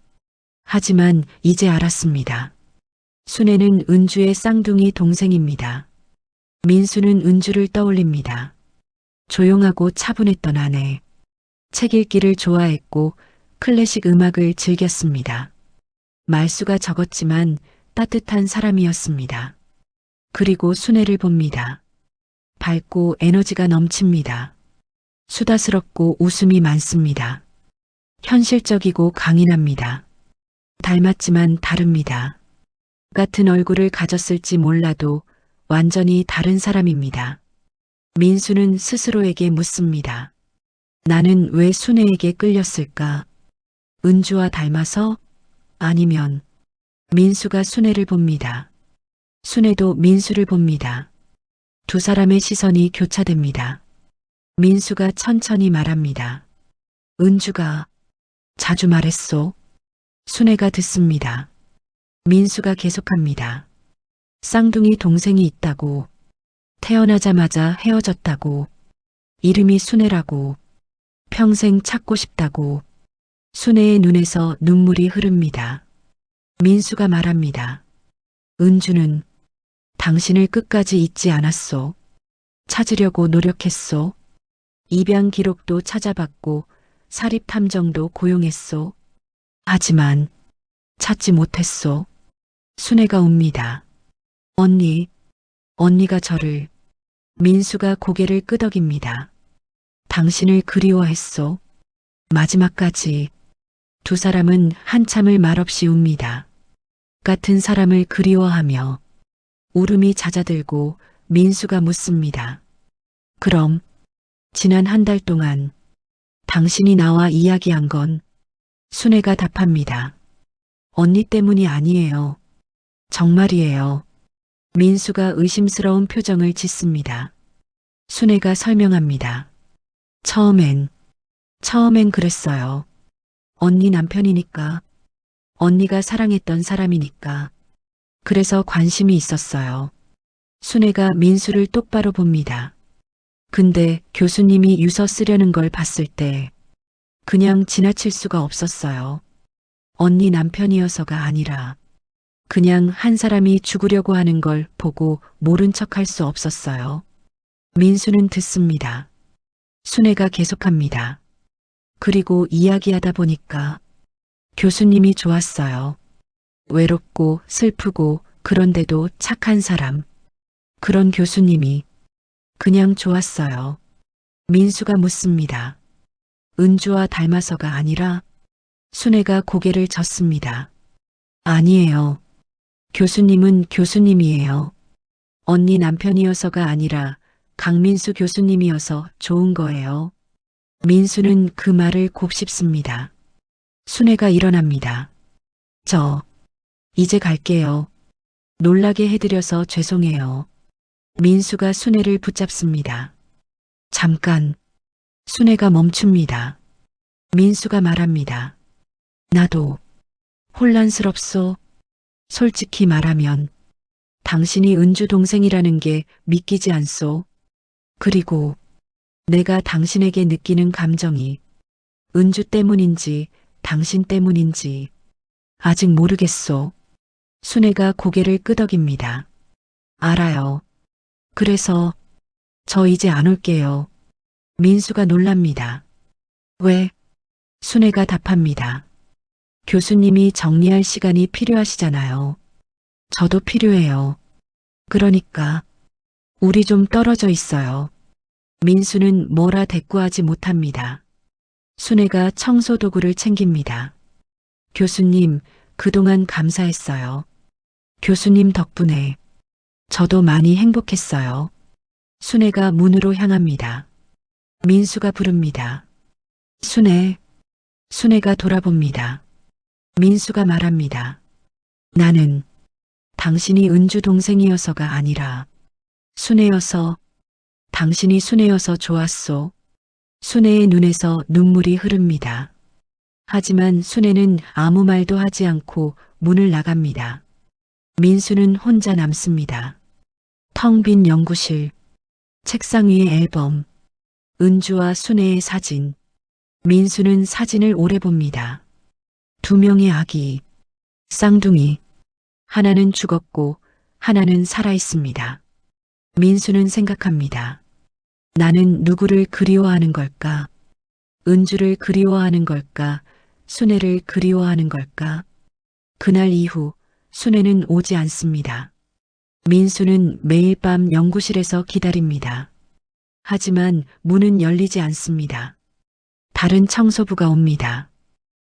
하지만 이제 알았습니다. 순애는 은주의 쌍둥이 동생입니다. 민수는 은주를 떠올립니다. 조용하고 차분했던 아내. 책 읽기를 좋아했고 클래식 음악을 즐겼습니다. 말수가 적었지만 따뜻한 사람이었습니다. 그리고 순애를 봅니다. 밝고 에너지가 넘칩니다. 수다스럽고 웃음이 많습니다. 현실적이고 강인합니다. 닮았지만 다릅니다. 같은 얼굴을 가졌을지 몰라도 완전히 다른 사람입니다. 민수는 스스로에게 묻습니다. 나는 왜 순애에게 끌렸을까? 은주와 닮아서? 아니면 민수가 순애를 봅니다. 순애도 민수를 봅니다. 두 사람의 시선이 교차됩니다. 민수가 천천히 말합니다. 은주가 자주 말했소. 순애가 듣습니다. 민수가 계속합니다. 쌍둥이 동생이 있다고. 태어나자마자 헤어졌다고. 이름이 순애라고. 평생 찾고 싶다고. 순애의 눈에서 눈물이 흐릅니다. 민수가 말합니다. 은주는 당신을 끝까지 잊지 않았소. 찾으려고 노력했소. 입양 기록도 찾아봤고 사립 탐정도 고용했소. 하지만 찾지 못했소. 순애가 웁니다. 언니가 저를. 민수가 고개를 끄덕입니다. 당신을 그리워했소. 마지막까지. 두 사람은 한참을 말없이 웁니다. 같은 사람을 그리워하며 울음이 잦아들고 민수가 묻습니다. 그럼 지난 한 달 동안 당신이 나와 이야기한 건? 순애가 답합니다. 언니 때문이 아니에요. 정말이에요. 민수가 의심스러운 표정을 짓습니다. 순애가 설명합니다. 처음엔 그랬어요. 언니 남편이니까. 언니가 사랑했던 사람이니까. 그래서 관심이 있었어요. 순애가 민수를 똑바로 봅니다. 근데 교수님이 유서 쓰려는 걸 봤을 때 그냥 지나칠 수가 없었어요. 언니 남편이어서가 아니라 그냥 한 사람이 죽으려고 하는 걸 보고 모른 척할 수 없었어요. 민수는 듣습니다. 순애가 계속합니다. 그리고 이야기하다 보니까 교수님이 좋았어요. 외롭고 슬프고 그런데도 착한 사람. 그런 교수님이 그냥 좋았어요. 민수가 묻습니다. 은주와 닮아서가 아니라? 순애가 고개를 젓습니다. 아니에요. 교수님은 교수님이에요. 언니 남편이어서가 아니라 강민수 교수님이어서 좋은 거예요. 민수는 그 말을 곱씹습니다. 순애가 일어납니다. 저 이제 갈게요. 놀라게 해드려서 죄송해요. 민수가 순애를 붙잡습니다. 잠깐. 순애가 멈춥니다. 민수가 말합니다. 나도 혼란스럽소. 솔직히 말하면 당신이 은주 동생이라는 게 믿기지 않소. 그리고 내가 당신에게 느끼는 감정이 은주 때문인지 당신 때문인지 아직 모르겠소. 순애가 고개를 끄덕입니다. 알아요. 그래서 저 이제 안 올게요. 민수가 놀랍니다. 왜? 순애가 답합니다. 교수님이 정리할 시간이 필요하시잖아요. 저도 필요해요. 그러니까 우리 좀 떨어져 있어요. 민수는 뭐라 대꾸하지 못합니다. 순애가 청소 도구를 챙깁니다. 교수님, 그동안 감사했어요. 교수님 덕분에 저도 많이 행복했어요. 순애가 문으로 향합니다. 민수가 부릅니다. 순애. 순애가 돌아봅니다. 민수가 말합니다. 나는 당신이 은주 동생이어서가 아니라 순애여서, 당신이 순애여서 좋았소. 순애의 눈에서 눈물이 흐릅니다. 하지만 순애는 아무 말도 하지 않고 문을 나갑니다. 민수는 혼자 남습니다. 텅 빈 연구실, 책상 위에 앨범, 은주와 순애의 사진. 민수는 사진을 오래 봅니다. 두 명의 아기, 쌍둥이. 하나는 죽었고 하나는 살아 있습니다. 민수는 생각합니다. 나는 누구를 그리워하는 걸까? 은주를 그리워하는 걸까? 순애를 그리워하는 걸까? 그날 이후 순애는 오지 않습니다. 민수는 매일 밤 연구실에서 기다립니다. 하지만 문은 열리지 않습니다. 다른 청소부가 옵니다.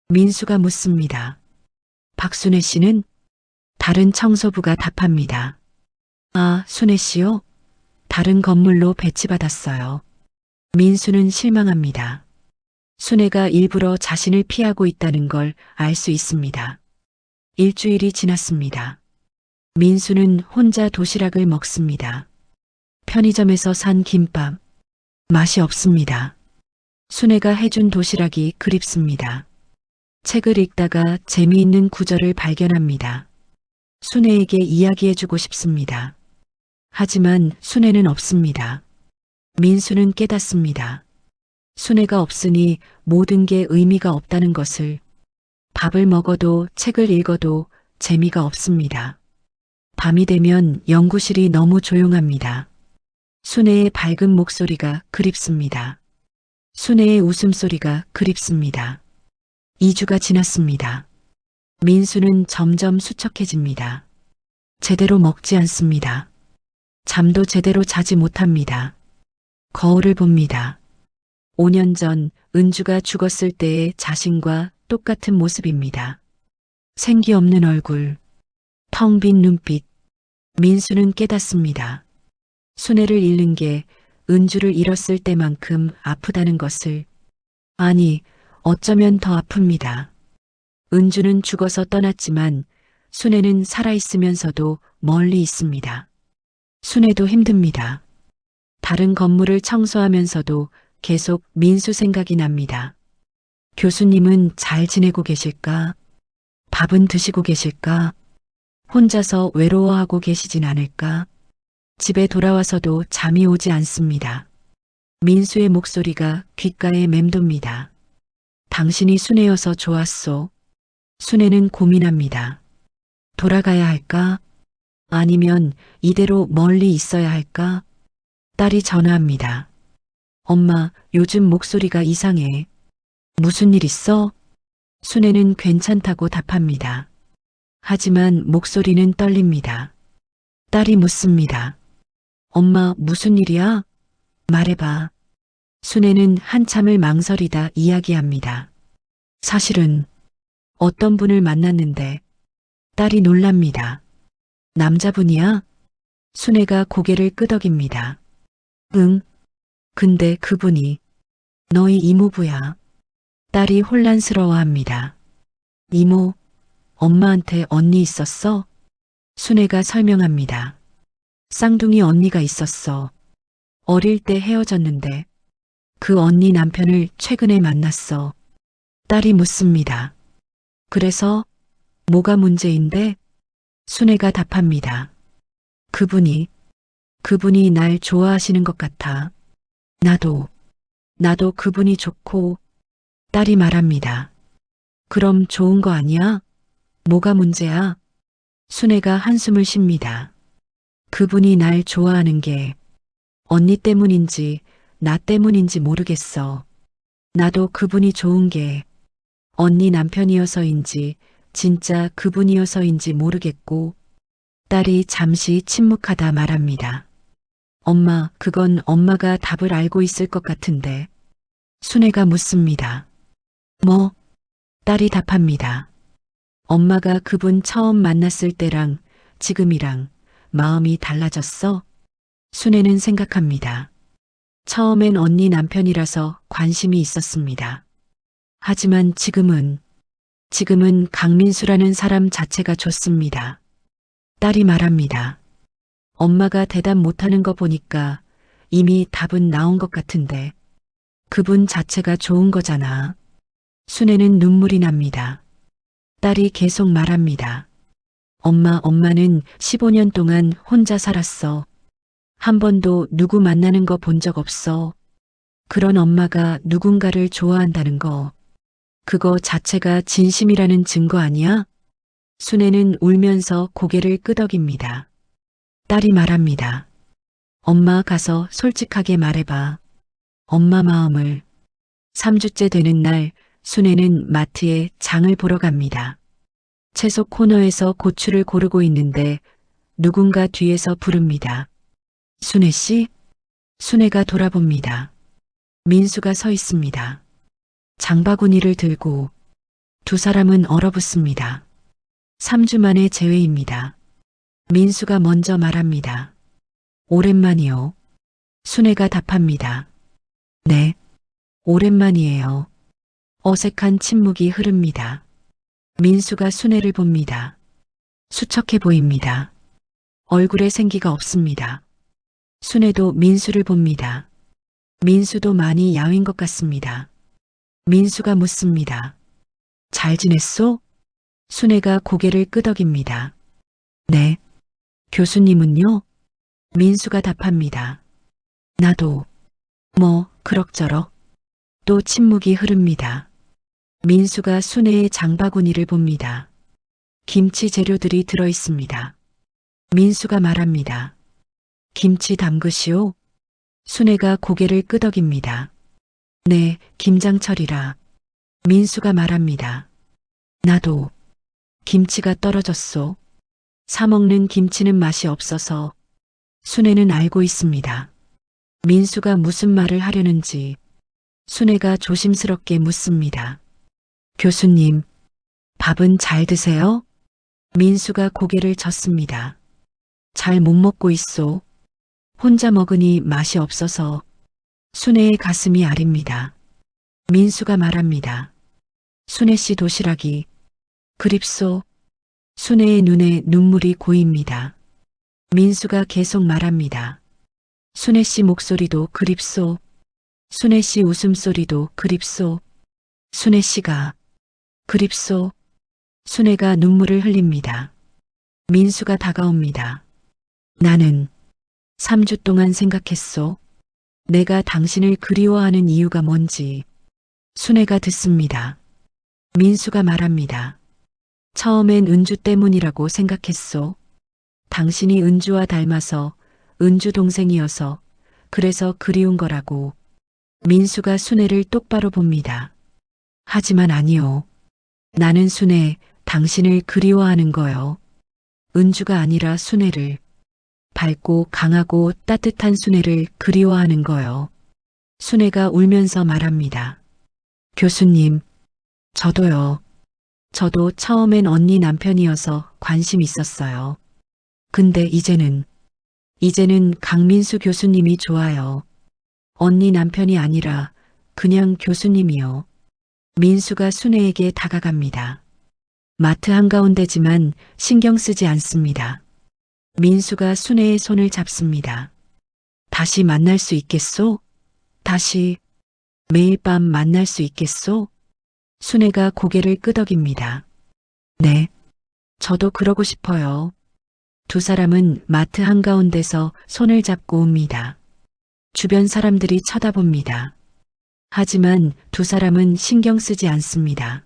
민수가 묻습니다. 박순애 씨는? 다른 청소부가 답합니다. 아, 순애 씨요? 다른 건물로 배치받았어요. 민수는 실망합니다. 순애가 일부러 자신을 피하고 있다는 걸 알 수 있습니다. 일주일이 지났습니다. 민수는 혼자 도시락을 먹습니다. 편의점에서 산 김밥. 맛이 없습니다. 순애가 해준 도시락이 그립습니다. 책을 읽다가 재미있는 구절을 발견합니다. 순애에게 이야기해주고 싶습니다. 하지만 순애는 없습니다. 민수는 깨닫습니다. 순애가 없으니 모든 게 의미가 없다는 것을. 밥을 먹어도 책을 읽어도 재미가 없습니다. 밤이 되면 연구실이 너무 조용합니다. 순애의 밝은 목소리가 그립습니다. 순애의 웃음소리가 그립습니다. 2주가 지났습니다. 민수는 점점 수척해집니다. 제대로 먹지 않습니다. 잠도 제대로 자지 못합니다. 거울을 봅니다. 5년 전 은주가 죽었을 때의 자신과 똑같은 모습입니다. 생기 없는 얼굴, 텅 빈 눈빛. 민수는 깨닫습니다. 순애를 잃는 게 은주를 잃었을 때만큼 아프다는 것을. 아니, 어쩌면 더 아픕니다. 은주는 죽어서 떠났지만 순애는 살아있으면서도 멀리 있습니다. 순애도 힘듭니다. 다른 건물을 청소하면서도 계속 민수 생각이 납니다. 교수님은 잘 지내고 계실까? 밥은 드시고 계실까? 혼자서 외로워하고 계시진 않을까? 집에 돌아와서도 잠이 오지 않습니다. 민수의 목소리가 귓가에 맴돕니다. 당신이 순애여서 좋았소. 순애는 고민합니다. 돌아가야 할까? 아니면 이대로 멀리 있어야 할까? 딸이 전화합니다. 엄마, 요즘 목소리가 이상해. 무슨 일 있어? 순애는 괜찮다고 답합니다. 하지만 목소리는 떨립니다. 딸이 묻습니다. 엄마, 무슨 일이야? 말해봐. 순애는 한참을 망설이다 이야기합니다. 사실은 어떤 분을 만났는데. 딸이 놀랍니다. 남자분이야? 순애가 고개를 끄덕입니다. 응. 근데 그분이 너희 이모부야. 딸이 혼란스러워합니다. 이모, 엄마한테 언니 있었어? 순애가 설명합니다. 쌍둥이 언니가 있었어. 어릴 때 헤어졌는데 그 언니 남편을 최근에 만났어. 딸이 묻습니다. 그래서 뭐가 문제인데? 순애가 답합니다. 그분이 날 좋아하시는 것 같아. 나도 그분이 좋고. 딸이 말합니다. 그럼 좋은 거 아니야? 뭐가 문제야? 순애가 한숨을 쉽니다. 그분이 날 좋아하는 게 언니 때문인지 나 때문인지 모르겠어. 나도 그분이 좋은 게 언니 남편이어서인지 진짜 그분이어서인지 모르겠고. 딸이 잠시 침묵하다 말합니다. 엄마, 그건 엄마가 답을 알고 있을 것 같은데. 순애가 묻습니다. 뭐? 딸이 답합니다. 엄마가 그분 처음 만났을 때랑 지금이랑 마음이 달라졌어? 순애는 생각합니다. 처음엔 언니 남편이라서 관심이 있었습니다. 하지만 지금은 강민수라는 사람 자체가 좋습니다. 딸이 말합니다. 엄마가 대답 못하는 거 보니까 이미 답은 나온 것 같은데. 그분 자체가 좋은 거잖아. 순애는 눈물이 납니다. 딸이 계속 말합니다. 엄마는 15년 동안 혼자 살았어. 한 번도 누구 만나는 거 본 적 없어. 그런 엄마가 누군가를 좋아한다는 거. 그거 자체가 진심이라는 증거 아니야? 순애는 울면서 고개를 끄덕입니다. 딸이 말합니다. 엄마 가서 솔직하게 말해봐. 엄마 마음을. 3주째 되는 날 순애는 마트에 장을 보러 갑니다. 채소 코너에서 고추를 고르고 있는데 누군가 뒤에서 부릅니다. 순애 씨? 순애가 돌아봅니다. 민수가 서 있습니다. 장바구니를 들고. 두 사람은 얼어붙습니다. 3주 만의 재회입니다. 민수가 먼저 말합니다. 오랜만이요. 순애가 답합니다. 네, 오랜만이에요. 어색한 침묵이 흐릅니다. 민수가 순애를 봅니다. 수척해 보입니다. 얼굴에 생기가 없습니다. 순애도 민수를 봅니다. 민수도 많이 야윈 것 같습니다. 민수가 묻습니다. 잘 지냈소? 순애가 고개를 끄덕입니다. 네. 교수님은요? 민수가 답합니다. 나도. 뭐 그럭저럭. 또 침묵이 흐릅니다. 민수가 순애의 장바구니를 봅니다. 김치 재료들이 들어 있습니다. 민수가 말합니다. 김치 담그시오? 순애가 고개를 끄덕입니다. 네, 김장철이라. 민수가 말합니다. 나도. 김치가 떨어졌소. 사 먹는 김치는 맛이 없어서. 순애는 알고 있습니다. 민수가 무슨 말을 하려는지. 순애가 조심스럽게 묻습니다. 교수님, 밥은 잘 드세요? 민수가 고개를 젓습니다. 잘 못 먹고 있소. 혼자 먹으니 맛이 없어서. 순애의 가슴이 아립니다. 민수가 말합니다. 순애 씨 도시락이 그립소. 순애의 눈에 눈물이 고입니다. 민수가 계속 말합니다. 순애 씨 목소리도 그립소. 순애 씨 웃음소리도 그립소. 순애 씨가 그립소. 순애가 눈물을 흘립니다. 민수가 다가옵니다. 나는 3주 동안 생각했소. 내가 당신을 그리워하는 이유가 뭔지. 순애가 듣습니다. 민수가 말합니다. 처음엔 은주 때문이라고 생각했소. 당신이 은주와 닮아서 은주 동생이어서 그래서 그리운 거라고. 민수가 순애를 똑바로 봅니다. 하지만 아니요. 나는 순애, 당신을 그리워하는 거요. 은주가 아니라 순애를. 밝고 강하고 따뜻한 순애를 그리워하는 거요. 순애가 울면서 말합니다. 교수님, 저도요. 저도 처음엔 언니 남편이어서 관심 있었어요. 근데 이제는 강민수 교수님이 좋아요. 언니 남편이 아니라 그냥 교수님이요. 민수가 순애에게 다가갑니다. 마트 한가운데지만 신경 쓰지 않습니다. 민수가 순애의 손을 잡습니다. 다시 만날 수 있겠소? 다시 매일 밤 만날 수 있겠소? 순애가 고개를 끄덕입니다. 네, 저도 그러고 싶어요. 두 사람은 마트 한가운데서 손을 잡고 옵니다. 주변 사람들이 쳐다봅니다. 하지만 두 사람은 신경 쓰지 않습니다.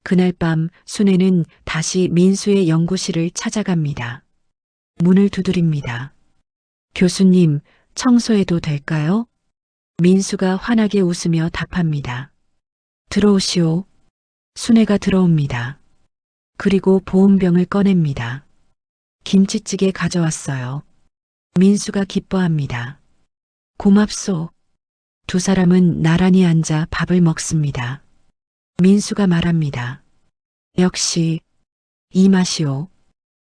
그날 밤 순애는 다시 민수의 연구실을 찾아갑니다. 문을 두드립니다. 교수님, 청소해도 될까요? 민수가 환하게 웃으며 답합니다. 들어오시오. 순애가 들어옵니다. 그리고 보온병을 꺼냅니다. 김치찌개 가져왔어요. 민수가 기뻐합니다. 고맙소. 두 사람은 나란히 앉아 밥을 먹습니다. 민수가 말합니다. 역시 이 맛이오.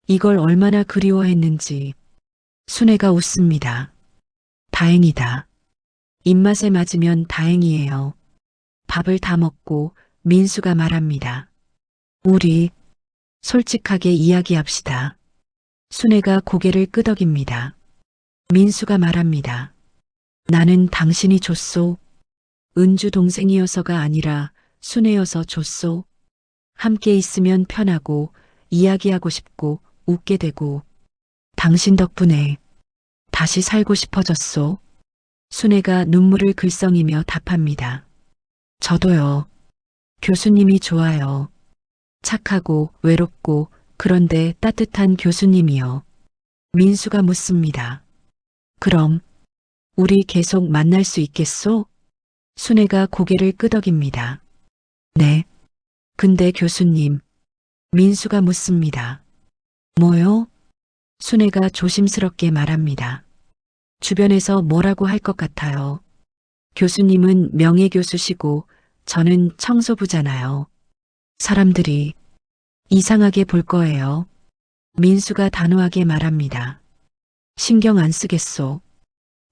이걸 얼마나 그리워했는지. 순애가 웃습니다. 다행이다. 입맛에 맞으면 다행이에요. 밥을 다 먹고 민수가 말합니다. 우리 솔직하게 이야기합시다. 순애가 고개를 끄덕입니다. 민수가 말합니다. 나는 당신이 좋소. 은주 동생이어서가 아니라 순애여서 좋소. 함께 있으면 편하고 이야기하고 싶고 웃게 되고 당신 덕분에 다시 살고 싶어졌소. 순애가 눈물을 글썽이며 답합니다. 저도요. 교수님이 좋아요. 착하고 외롭고 그런데 따뜻한 교수님이요. 민수가 묻습니다. 그럼 우리 계속 만날 수 있겠소? 순애가 고개를 끄덕입니다. 네. 근데 교수님. 민수가 묻습니다. 뭐요? 순애가 조심스럽게 말합니다. 주변에서 뭐라고 할 것 같아요. 교수님은 명예교수시고 저는 청소부잖아요. 사람들이 이상하게 볼 거예요. 민수가 단호하게 말합니다. 신경 안 쓰겠소.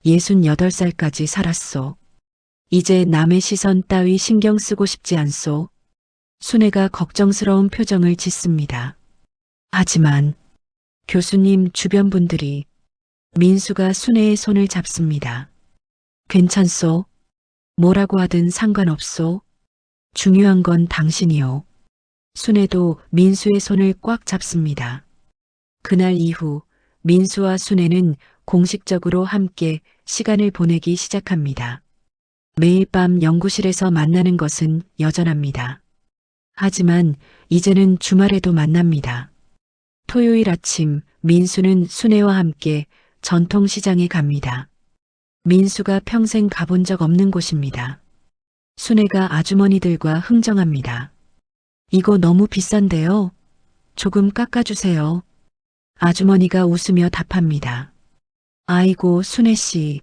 68살까지 살았소. 이제 남의 시선 따위 신경 쓰고 싶지 않소. 순애가 걱정스러운 표정을 짓습니다. 하지만 교수님 주변 분들이 민수가 순애의 손을 잡습니다. 괜찮소? 뭐라고 하든 상관없소? 중요한 건 당신이요. 순애도 민수의 손을 꽉 잡습니다. 그날 이후 민수와 순애는 공식적으로 함께 시간을 보내기 시작합니다. 매일 밤 연구실에서 만나는 것은 여전합니다. 하지만 이제는 주말에도 만납니다. 토요일 아침 민수는 순애와 함께 전통시장에 갑니다. 민수가 평생 가본 적 없는 곳입니다. 순애가 아주머니들과 흥정합니다. 이거 너무 비싼데요. 조금 깎아주세요. 아주머니가 웃으며 답합니다. 아이고 순애씨,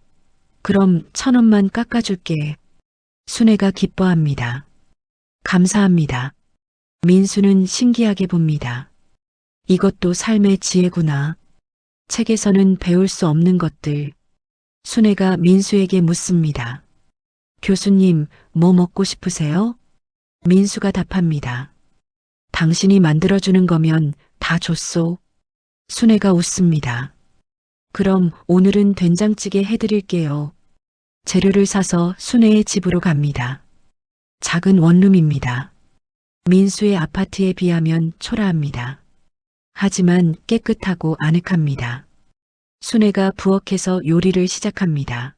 그럼 1,000원만 깎아줄게. 순애가 기뻐합니다. 감사합니다. 민수는 신기하게 봅니다. 이것도 삶의 지혜구나. 책에서는 배울 수 없는 것들. 순애가 민수에게 묻습니다. 교수님, 뭐 먹고 싶으세요? 민수가 답합니다. 당신이 만들어주는 거면 다 줬소. 순애가 웃습니다. 그럼 오늘은 된장찌개 해드릴게요. 재료를 사서 순애의 집으로 갑니다. 작은 원룸입니다. 민수의 아파트에 비하면 초라합니다. 하지만 깨끗하고 아늑합니다. 순애가 부엌에서 요리를 시작합니다.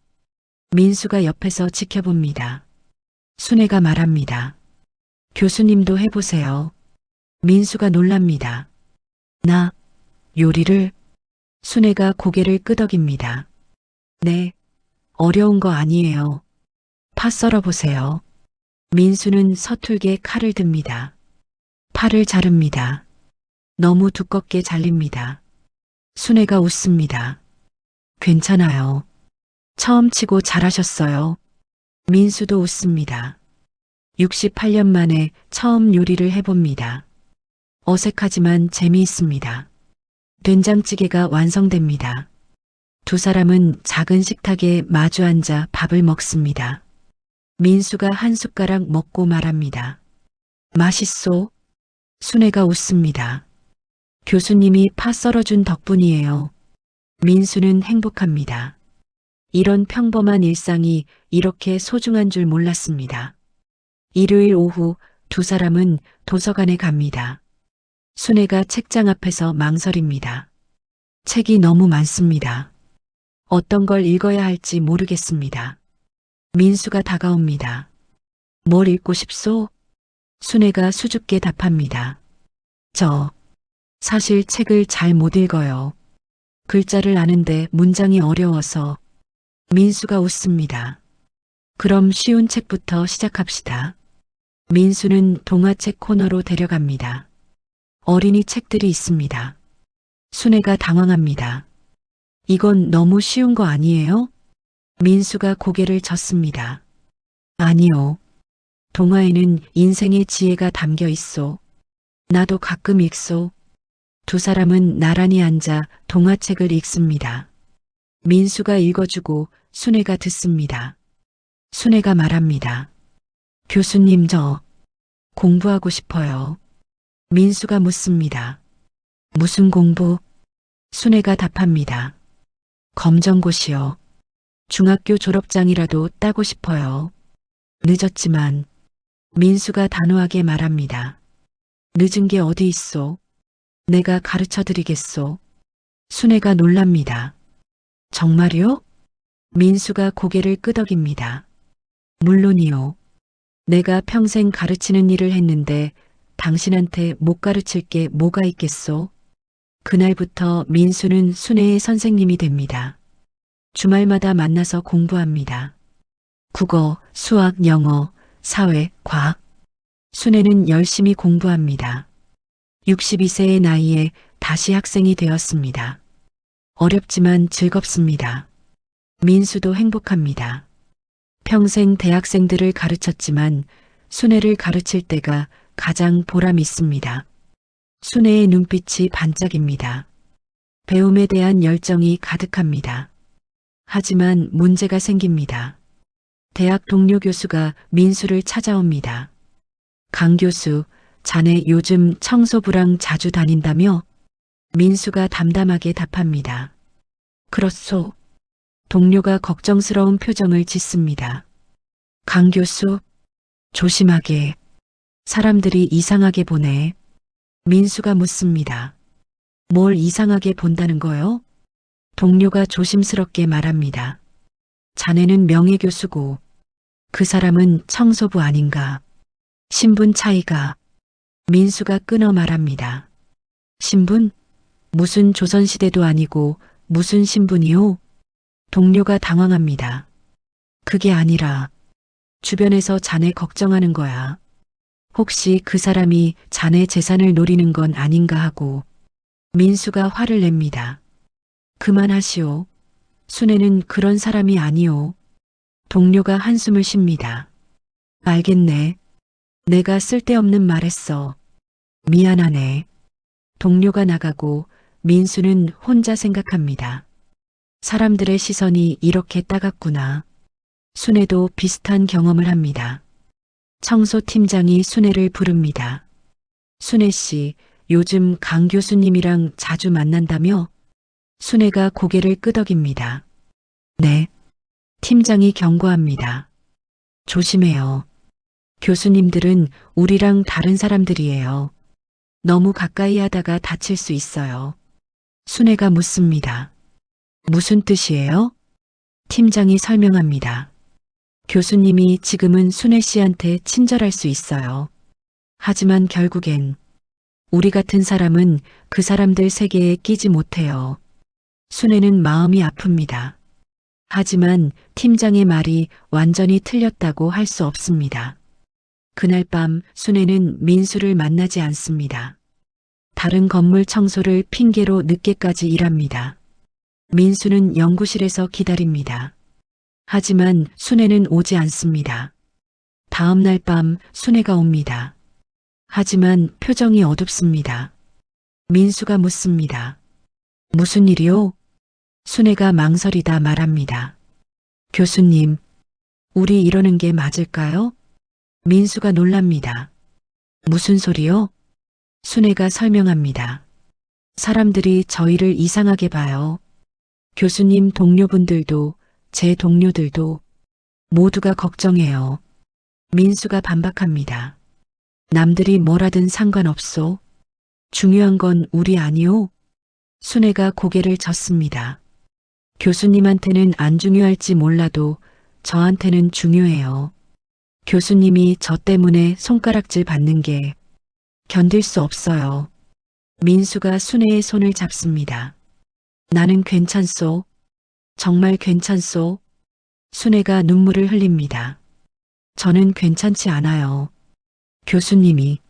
민수가 옆에서 지켜봅니다. 순애가 말합니다. 교수님도 해보세요. 민수가 놀랍니다. 나 요리를? 순애가 고개를 끄덕입니다. 네, 어려운 거 아니에요. 파 썰어 보세요. 민수는 서툴게 칼을 듭니다. 파를 자릅니다. 너무 두껍게 잘립니다. 순애가 웃습니다. 괜찮아요. 처음 치고 잘하셨어요. 민수도 웃습니다. 68년 만에 처음 요리를 해봅니다. 어색하지만 재미있습니다. 된장찌개가 완성됩니다. 두 사람은 작은 식탁에 마주 앉아 밥을 먹습니다. 민수가 한 숟가락 먹고 말합니다. 맛있소? 순애가 웃습니다. 교수님이 파 썰어준 덕분이에요. 민수는 행복합니다. 이런 평범한 일상이 이렇게 소중한 줄 몰랐습니다. 일요일 오후 두 사람은 도서관에 갑니다. 순애가 책장 앞에서 망설입니다. 책이 너무 많습니다. 어떤 걸 읽어야 할지 모르겠습니다. 민수가 다가옵니다. 뭘 읽고 싶소? 순애가 수줍게 답합니다. 사실 책을 잘 못 읽어요. 글자를 아는데 문장이 어려워서. 민수가 웃습니다. 그럼 쉬운 책부터 시작합시다. 민수는 동화책 코너로 데려갑니다. 어린이 책들이 있습니다. 순애가 당황합니다. 이건 너무 쉬운 거 아니에요? 민수가 고개를 젓습니다. 아니요. 동화에는 인생의 지혜가 담겨 있소. 나도 가끔 읽소. 두 사람은 나란히 앉아 동화책을 읽습니다. 민수가 읽어주고 순애가 듣습니다. 순애가 말합니다. 교수님, 저 공부하고 싶어요. 민수가 묻습니다. 무슨 공부? 순애가 답합니다. 검정고시요. 중학교 졸업장이라도 따고 싶어요. 늦었지만. 민수가 단호하게 말합니다. 늦은 게 어디 있소? 내가 가르쳐 드리겠소. 순애가 놀랍니다. 정말요? 민수가 고개를 끄덕입니다. 물론이요. 내가 평생 가르치는 일을 했는데 당신한테 못 가르칠 게 뭐가 있겠소? 그날부터 민수는 순애의 선생님이 됩니다. 주말마다 만나서 공부합니다. 국어, 수학, 영어, 사회, 과학. 순애는 열심히 공부합니다. 62세의 나이에 다시 학생이 되었습니다. 어렵지만 즐겁습니다. 민수도 행복합니다. 평생 대학생들을 가르쳤지만 순애를 가르칠 때가 가장 보람 있습니다. 순애의 눈빛이 반짝입니다. 배움에 대한 열정이 가득합니다. 하지만 문제가 생깁니다. 대학 동료 교수가 민수를 찾아옵니다. 강 교수, 자네 요즘 청소부랑 자주 다닌다며? 민수가 담담하게 답합니다. 그렇소. 동료가 걱정스러운 표정을 짓습니다. 강 교수, 조심하게. 사람들이 이상하게 보네. 민수가 묻습니다. 뭘 이상하게 본다는 거요? 동료가 조심스럽게 말합니다. 자네는 명예교수고 그 사람은 청소부 아닌가. 신분 차이가. 민수가 끊어 말합니다. 신분? 무슨 조선시대도 아니고 무슨 신분이요? 동료가 당황합니다. 그게 아니라 주변에서 자네 걱정하는 거야. 혹시 그 사람이 자네 재산을 노리는 건 아닌가 하고. 민수가 화를 냅니다. 그만하시오. 순애는 그런 사람이 아니오. 동료가 한숨을 쉽니다. 알겠네. 내가 쓸데없는 말했어. 미안하네. 동료가 나가고 민수는 혼자 생각합니다. 사람들의 시선이 이렇게 따갑구나. 순애도 비슷한 경험을 합니다. 청소팀장이 순애를 부릅니다. 순애 씨, 요즘 강 교수님이랑 자주 만난다며? 순애가 고개를 끄덕입니다. 네. 팀장이 경고합니다. 조심해요. 교수님들은 우리랑 다른 사람들이에요. 너무 가까이 하다가 다칠 수 있어요. 순애가 묻습니다. 무슨 뜻이에요? 팀장이 설명합니다. 교수님이 지금은 순애 씨한테 친절할 수 있어요. 하지만 결국엔 우리 같은 사람은 그 사람들 세계에 끼지 못해요. 순애는 마음이 아픕니다. 하지만 팀장의 말이 완전히 틀렸다고 할 수 없습니다. 그날 밤 순애는 민수를 만나지 않습니다. 다른 건물 청소를 핑계로 늦게까지 일합니다. 민수는 연구실에서 기다립니다. 하지만 순애는 오지 않습니다. 다음 날 밤 순애가 옵니다. 하지만 표정이 어둡습니다. 민수가 묻습니다. 무슨 일이요? 순애가 망설이다 말합니다. 교수님, 우리 이러는 게 맞을까요? 민수가 놀랍니다. 무슨 소리요? 순애가 설명합니다. 사람들이 저희를 이상하게 봐요. 교수님 동료분들도 제 동료들도 모두가 걱정해요. 민수가 반박합니다. 남들이 뭐라든 상관없소. 중요한 건 우리 아니오? 순애가 고개를 젓습니다. 교수님한테는 안 중요할지 몰라도 저한테는 중요해요. 교수님이 저 때문에 손가락질 받는 게 견딜 수 없어요. 민수가 순애의 손을 잡습니다. 나는 괜찮소. 정말 괜찮소. 순애가 눈물을 흘립니다. 저는 괜찮지 않아요. 교수님이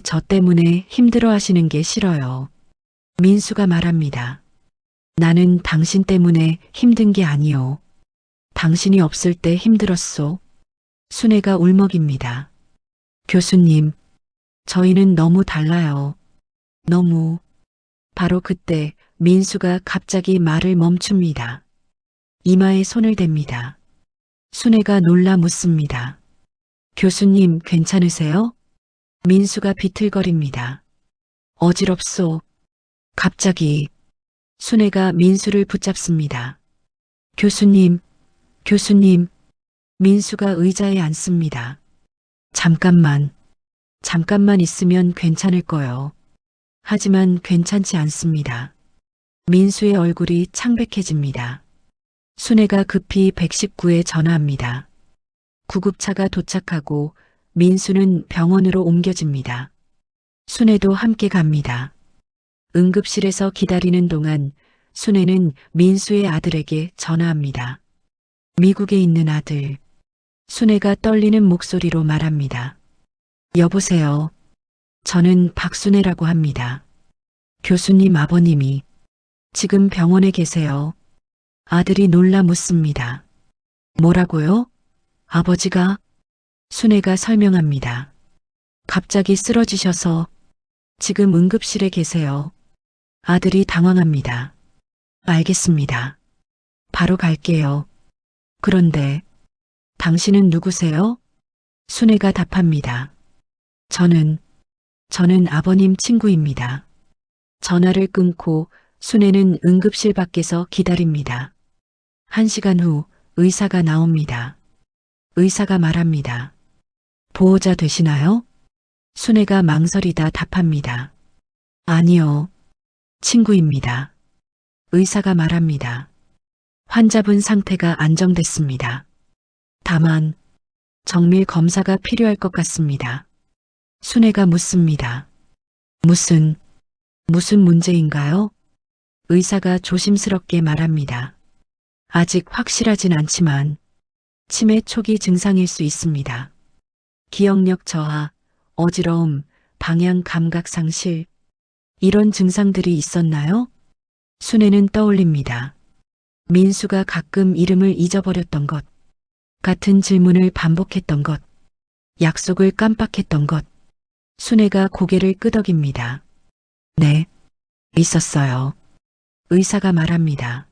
저 때문에 힘들어 하시는 게 싫어요. 민수가 말합니다. 나는 당신 때문에 힘든 게 아니오. 당신이 없을 때 힘들었소. 순애가 울먹입니다. 교수님, 저희는 너무 달라요. 너무. 바로 그때 민수가 갑자기 말을 멈춥니다. 이마에 손을 댑니다. 순애가 놀라 묻습니다. 교수님 괜찮으세요? 민수가 비틀거립니다. 어지럽소. 갑자기 순애가 민수를 붙잡습니다. 교수님, 교수님. 민수가 의자에 앉습니다. 잠깐만 있으면 괜찮을 거요. 하지만 괜찮지 않습니다. 민수의 얼굴이 창백해집니다. 순애가 급히 119에 전화합니다. 구급차가 도착하고 민수는 병원으로 옮겨집니다. 순애도 함께 갑니다. 응급실에서 기다리는 동안 순애는 민수의 아들에게 전화합니다. 미국에 있는 아들. 순애가 떨리는 목소리로 말합니다. 여보세요. 저는 박순애라고 합니다. 교수님 아버님이 지금 병원에 계세요. 아들이 놀라 묻습니다. 뭐라고요? 아버지가? 순애가 설명합니다. 갑자기 쓰러지셔서 지금 응급실에 계세요. 아들이 당황합니다. 알겠습니다. 바로 갈게요. 그런데 당신은 누구세요? 순애가 답합니다. 저는 아버님 친구입니다. 전화를 끊고 순애는 응급실 밖에서 기다립니다. 1시간 후 의사가 나옵니다. 의사가 말합니다. 보호자 되시나요? 순애가 망설이다 답합니다. 아니요. 친구입니다. 의사가 말합니다. 환자분 상태가 안정됐습니다. 다만 정밀 검사가 필요할 것 같습니다. 순애가 묻습니다. 무슨 문제인가요? 의사가 조심스럽게 말합니다. 아직 확실하진 않지만 치매 초기 증상일 수 있습니다. 기억력 저하, 어지러움, 방향 감각 상실, 이런 증상들이 있었나요? 순애는 떠올립니다. 민수가 가끔 이름을 잊어버렸던 것, 같은 질문을 반복했던 것, 약속을 깜빡했던 것. 순애가 고개를 끄덕입니다. 네, 있었어요. 의사가 말합니다.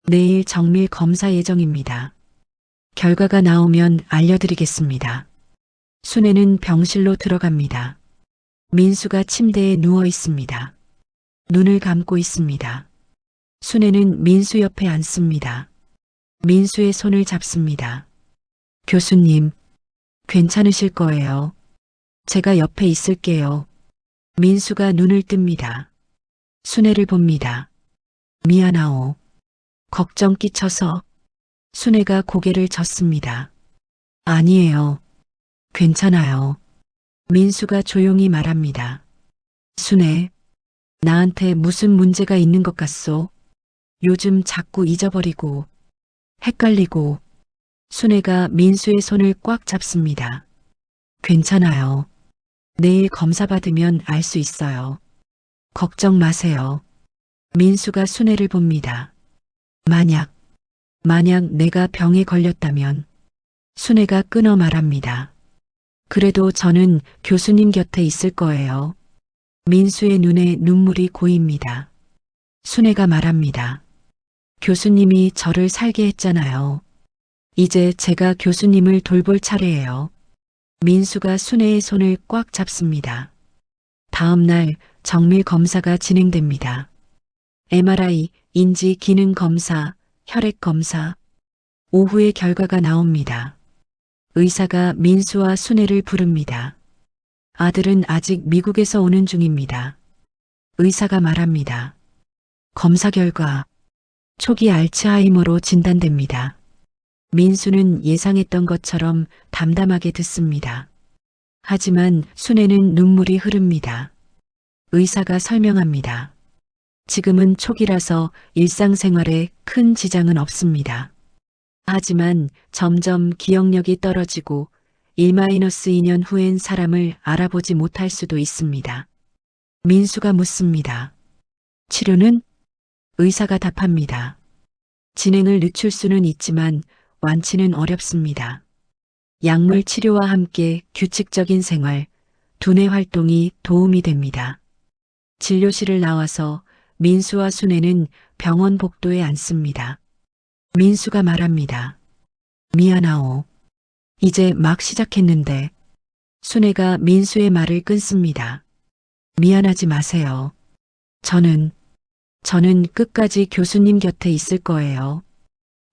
내일 정밀 검사 예정입니다. 결과가 나오면 알려드리겠습니다. 순애는 병실로 들어갑니다. 민수가 침대에 누워 있습니다. 눈을 감고 있습니다. 순애는 민수 옆에 앉습니다. 민수의 손을 잡습니다. 교수님, 괜찮으실 거예요. 제가 옆에 있을게요. 민수가 눈을 뜹니다. 순애를 봅니다. 미안하오. 걱정 끼쳐서. 순애가 고개를 젓습니다. 아니에요. 괜찮아요. 민수가 조용히 말합니다. 순애, 나한테 무슨 문제가 있는 것 같소? 요즘 자꾸 잊어버리고, 헷갈리고. 순애가 민수의 손을 꽉 잡습니다. 괜찮아요. 내일 검사 받으면 알 수 있어요. 걱정 마세요. 민수가 순애를 봅니다. 만약 내가 병에 걸렸다면. 순애가 끊어 말합니다. 그래도 저는 교수님 곁에 있을 거예요. 민수의 눈에 눈물이 고입니다. 순애가 말합니다. 교수님이 저를 살게 했잖아요. 이제 제가 교수님을 돌볼 차례예요. 민수가 순애의 손을 꽉 잡습니다. 다음 날 정밀 검사가 진행됩니다. MRI, 인지 기능 검사, 혈액 검사. 오후에 결과가 나옵니다. 의사가 민수와 순애를 부릅니다. 아들은 아직 미국에서 오는 중입니다. 의사가 말합니다. 검사 결과 초기 알츠하이머로 진단됩니다. 민수는 예상했던 것처럼 담담하게 듣습니다. 하지만 순애는 눈물이 흐릅니다. 의사가 설명합니다. 지금은 초기라서 일상생활에 큰 지장은 없습니다. 하지만 점점 기억력이 떨어지고 1-2년 후엔 사람을 알아보지 못할 수도 있습니다. 민수가 묻습니다. 치료는? 의사가 답합니다. 진행을 늦출 수는 있지만 완치는 어렵습니다. 약물 치료와 함께 규칙적인 생활, 두뇌 활동이 도움이 됩니다. 진료실을 나와서 민수와 순애는 병원 복도에 앉습니다. 민수가 말합니다. 미안하오. 이제 막 시작했는데. 순애가 민수의 말을 끊습니다. 미안하지 마세요. 저는 끝까지 교수님 곁에 있을 거예요.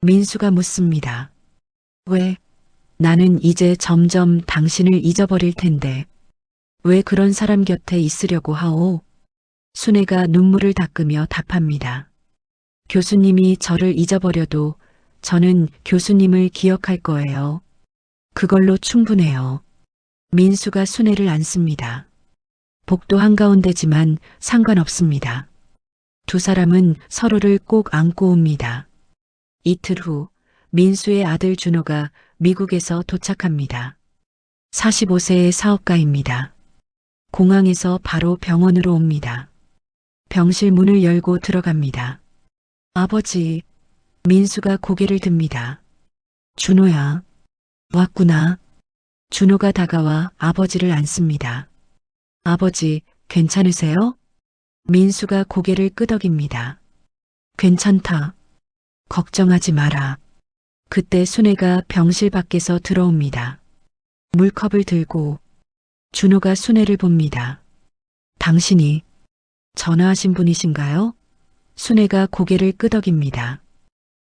민수가 묻습니다. 왜? 나는 이제 점점 당신을 잊어버릴 텐데. 왜 그런 사람 곁에 있으려고 하오? 순애가 눈물을 닦으며 답합니다. 교수님이 저를 잊어버려도 저는 교수님을 기억할 거예요. 그걸로 충분해요. 민수가 순애를 안습니다. 복도 한가운데지만 상관없습니다. 두 사람은 서로를 꼭 안고 옵니다. 이틀 후 민수의 아들 준호가 미국에서 도착합니다. 45세의 사업가입니다. 공항에서 바로 병원으로 옵니다. 병실 문을 열고 들어갑니다. 아버지, 민수가 고개를 듭니다. 준호야, 왔구나. 준호가 다가와 아버지를 안습니다. 아버지, 괜찮으세요? 민수가 고개를 끄덕입니다. 괜찮다. 걱정하지 마라. 그때 순애가 병실 밖에서 들어옵니다. 물컵을 들고. 준호가 순애를 봅니다. 당신이 전화하신 분이신가요? 순애가 고개를 끄덕입니다.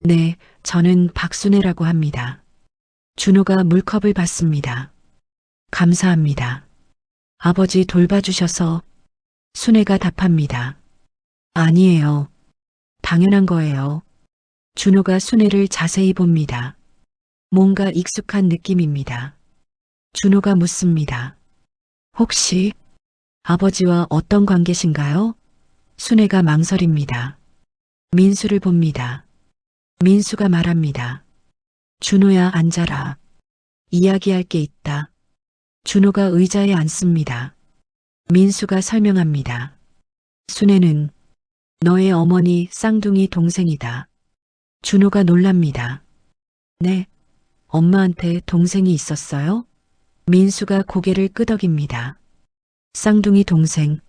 네, 저는 박순애라고 합니다. 준호가 물컵을 받습니다. 감사합니다. 아버지 돌봐주셔서. 순애가 답합니다. 아니에요. 당연한 거예요. 준호가 순애를 자세히 봅니다. 뭔가 익숙한 느낌입니다. 준호가 묻습니다. 혹시 아버지와 어떤 관계신가요? 순애가 망설입니다. 민수를 봅니다. 민수가 말합니다. 준호야, 앉아라. 이야기할 게 있다. 준호가 의자에 앉습니다. 민수가 설명합니다. 순애는 너의 어머니 쌍둥이 동생이다. 준호가 놀랍니다. 네, 엄마한테 동생이 있었어요? 민수가 고개를 끄덕입니다. 쌍둥이 동생.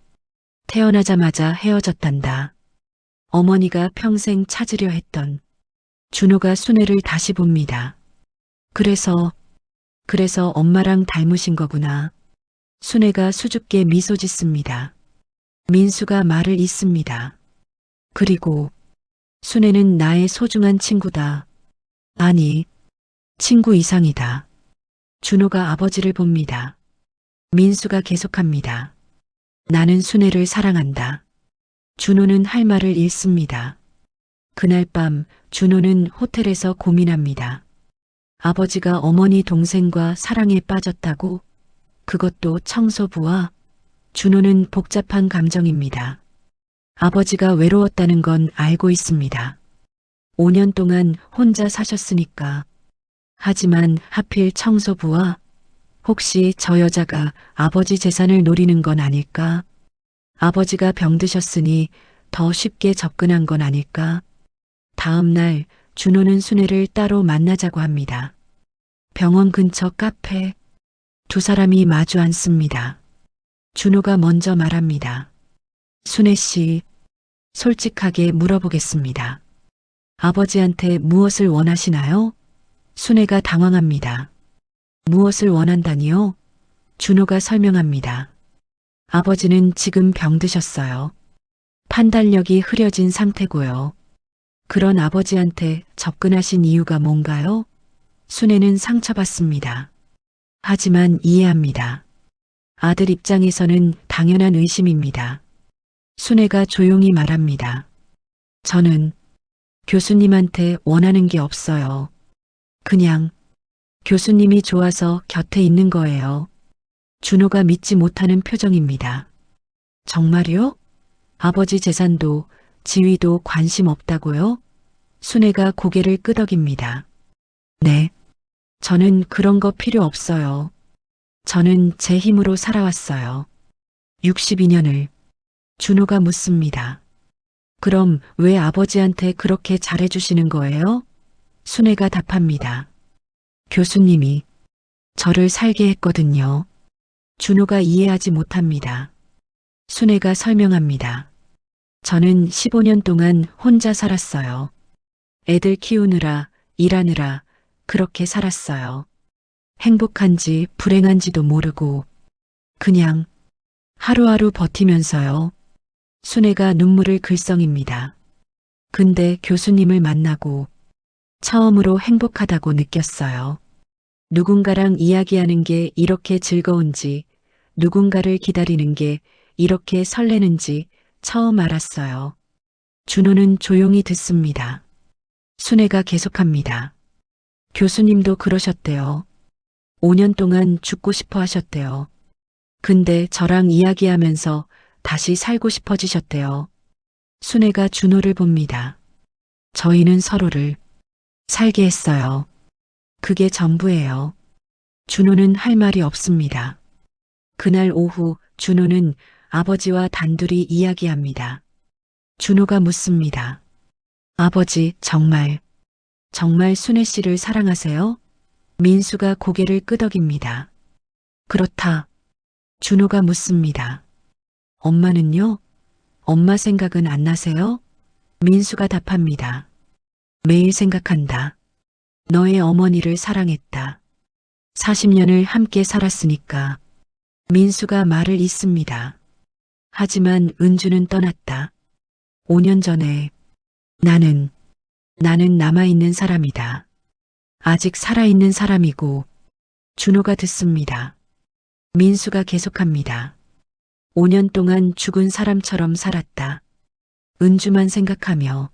태어나자마자 헤어졌단다. 어머니가 평생 찾으려 했던. 준호가 순애를 다시 봅니다. 그래서 엄마랑 닮으신 거구나. 순애가 수줍게 미소 짓습니다. 민수가 말을 잇습니다. 그리고 순애는 나의 소중한 친구다. 아니, 친구 이상이다. 준호가 아버지를 봅니다. 민수가 계속합니다. 나는 순애를 사랑한다. 준호는 할 말을 잃습니다. 그날 밤 준호는 호텔에서 고민합니다. 아버지가 어머니 동생과 사랑에 빠졌다고? 그것도 청소부와? 준호는 복잡한 감정입니다. 아버지가 외로웠다는 건 알고 있습니다. 5년 동안 혼자 사셨으니까. 하지만 하필 청소부와? 혹시 저 여자가 아버지 재산을 노리는 건 아닐까? 아버지가 병드셨으니 더 쉽게 접근한 건 아닐까? 다음 날 준호는 순애를 따로 만나자고 합니다. 병원 근처 카페. 두 사람이 마주 앉습니다. 준호가 먼저 말합니다. 순애 씨, 솔직하게 물어보겠습니다. 아버지한테 무엇을 원하시나요? 순애가 당황합니다. 무엇을 원한다니요? 준호가 설명합니다. 아버지는 지금 병드셨어요. 판단력이 흐려진 상태고요. 그런 아버지한테 접근하신 이유가 뭔가요? 순애는 상처받습니다. 하지만 이해합니다. 아들 입장에서는 당연한 의심입니다. 순애가 조용히 말합니다. 저는 교수님한테 원하는 게 없어요. 그냥 교수님이 좋아서 곁에 있는 거예요. 준호가 믿지 못하는 표정입니다. 정말요? 아버지 재산도 지위도 관심 없다고요? 순애가 고개를 끄덕입니다. 네. 저는 그런 거 필요 없어요. 저는 제 힘으로 살아왔어요. 62년을. 준호가 묻습니다. 그럼 왜 아버지한테 그렇게 잘해주시는 거예요? 순애가 답합니다. 교수님이 저를 살게 했거든요. 준호가 이해하지 못합니다. 순애가 설명합니다. 저는 15년 동안 혼자 살았어요. 애들 키우느라, 일하느라 그렇게 살았어요. 행복한지 불행한지도 모르고 그냥 하루하루 버티면서요. 순애가 눈물을 글썽입니다. 근데 교수님을 만나고 처음으로 행복하다고 느꼈어요. 누군가랑 이야기하는 게 이렇게 즐거운지, 누군가를 기다리는 게 이렇게 설레는지 처음 알았어요. 준호는 조용히 듣습니다. 순애가 계속합니다. 교수님도 그러셨대요. 5년 동안 죽고 싶어 하셨대요. 근데 저랑 이야기하면서 다시 살고 싶어지셨대요. 순애가 준호를 봅니다. 저희는 서로를 살게 했어요. 그게 전부예요. 준호는 할 말이 없습니다. 그날 오후 준호는 아버지와 단둘이 이야기합니다. 준호가 묻습니다. 아버지, 정말 순애 씨를 사랑하세요? 민수가 고개를 끄덕입니다. 그렇다. 준호가 묻습니다. 엄마는요? 엄마 생각은 안 나세요? 민수가 답합니다. 매일 생각한다. 너의 어머니를 사랑했다. 40년을 함께 살았으니까. 민수가 말을 잇습니다. 하지만 은주는 떠났다. 5년 전에 나는 남아있는 사람이다. 아직 살아있는 사람이고. 준호가 듣습니다. 민수가 계속합니다. 5년 동안 죽은 사람처럼 살았다. 은주만 생각하며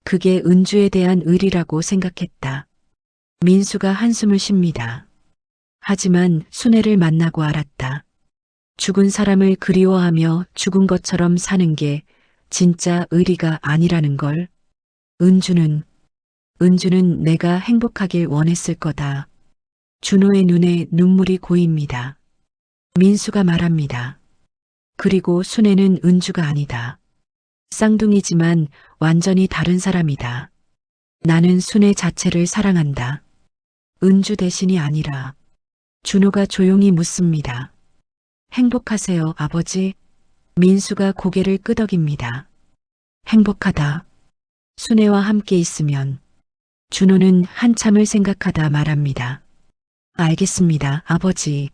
그게 은주에 대한 의리라고 생각했다. 민수가 한숨을 쉽니다. 하지만 순애를 만나고 알았다. 죽은 사람을 그리워하며 죽은 것처럼 사는 게 진짜 의리가 아니라는 걸. 은주는 내가 행복하길 원했을 거다. 준호의 눈에 눈물이 고입니다. 민수가 말합니다. 그리고 순애는 은주가 아니다. 쌍둥이지만 완전히 다른 사람이다. 나는 순애 자체를 사랑한다. 은주 대신이 아니라. 준호가 조용히 묻습니다. 행복하세요, 아버지? 민수가 고개를 끄덕입니다. 행복하다. 순애와 함께 있으면. 준호는 한참을 생각하다 말합니다. 알겠습니다, 아버지.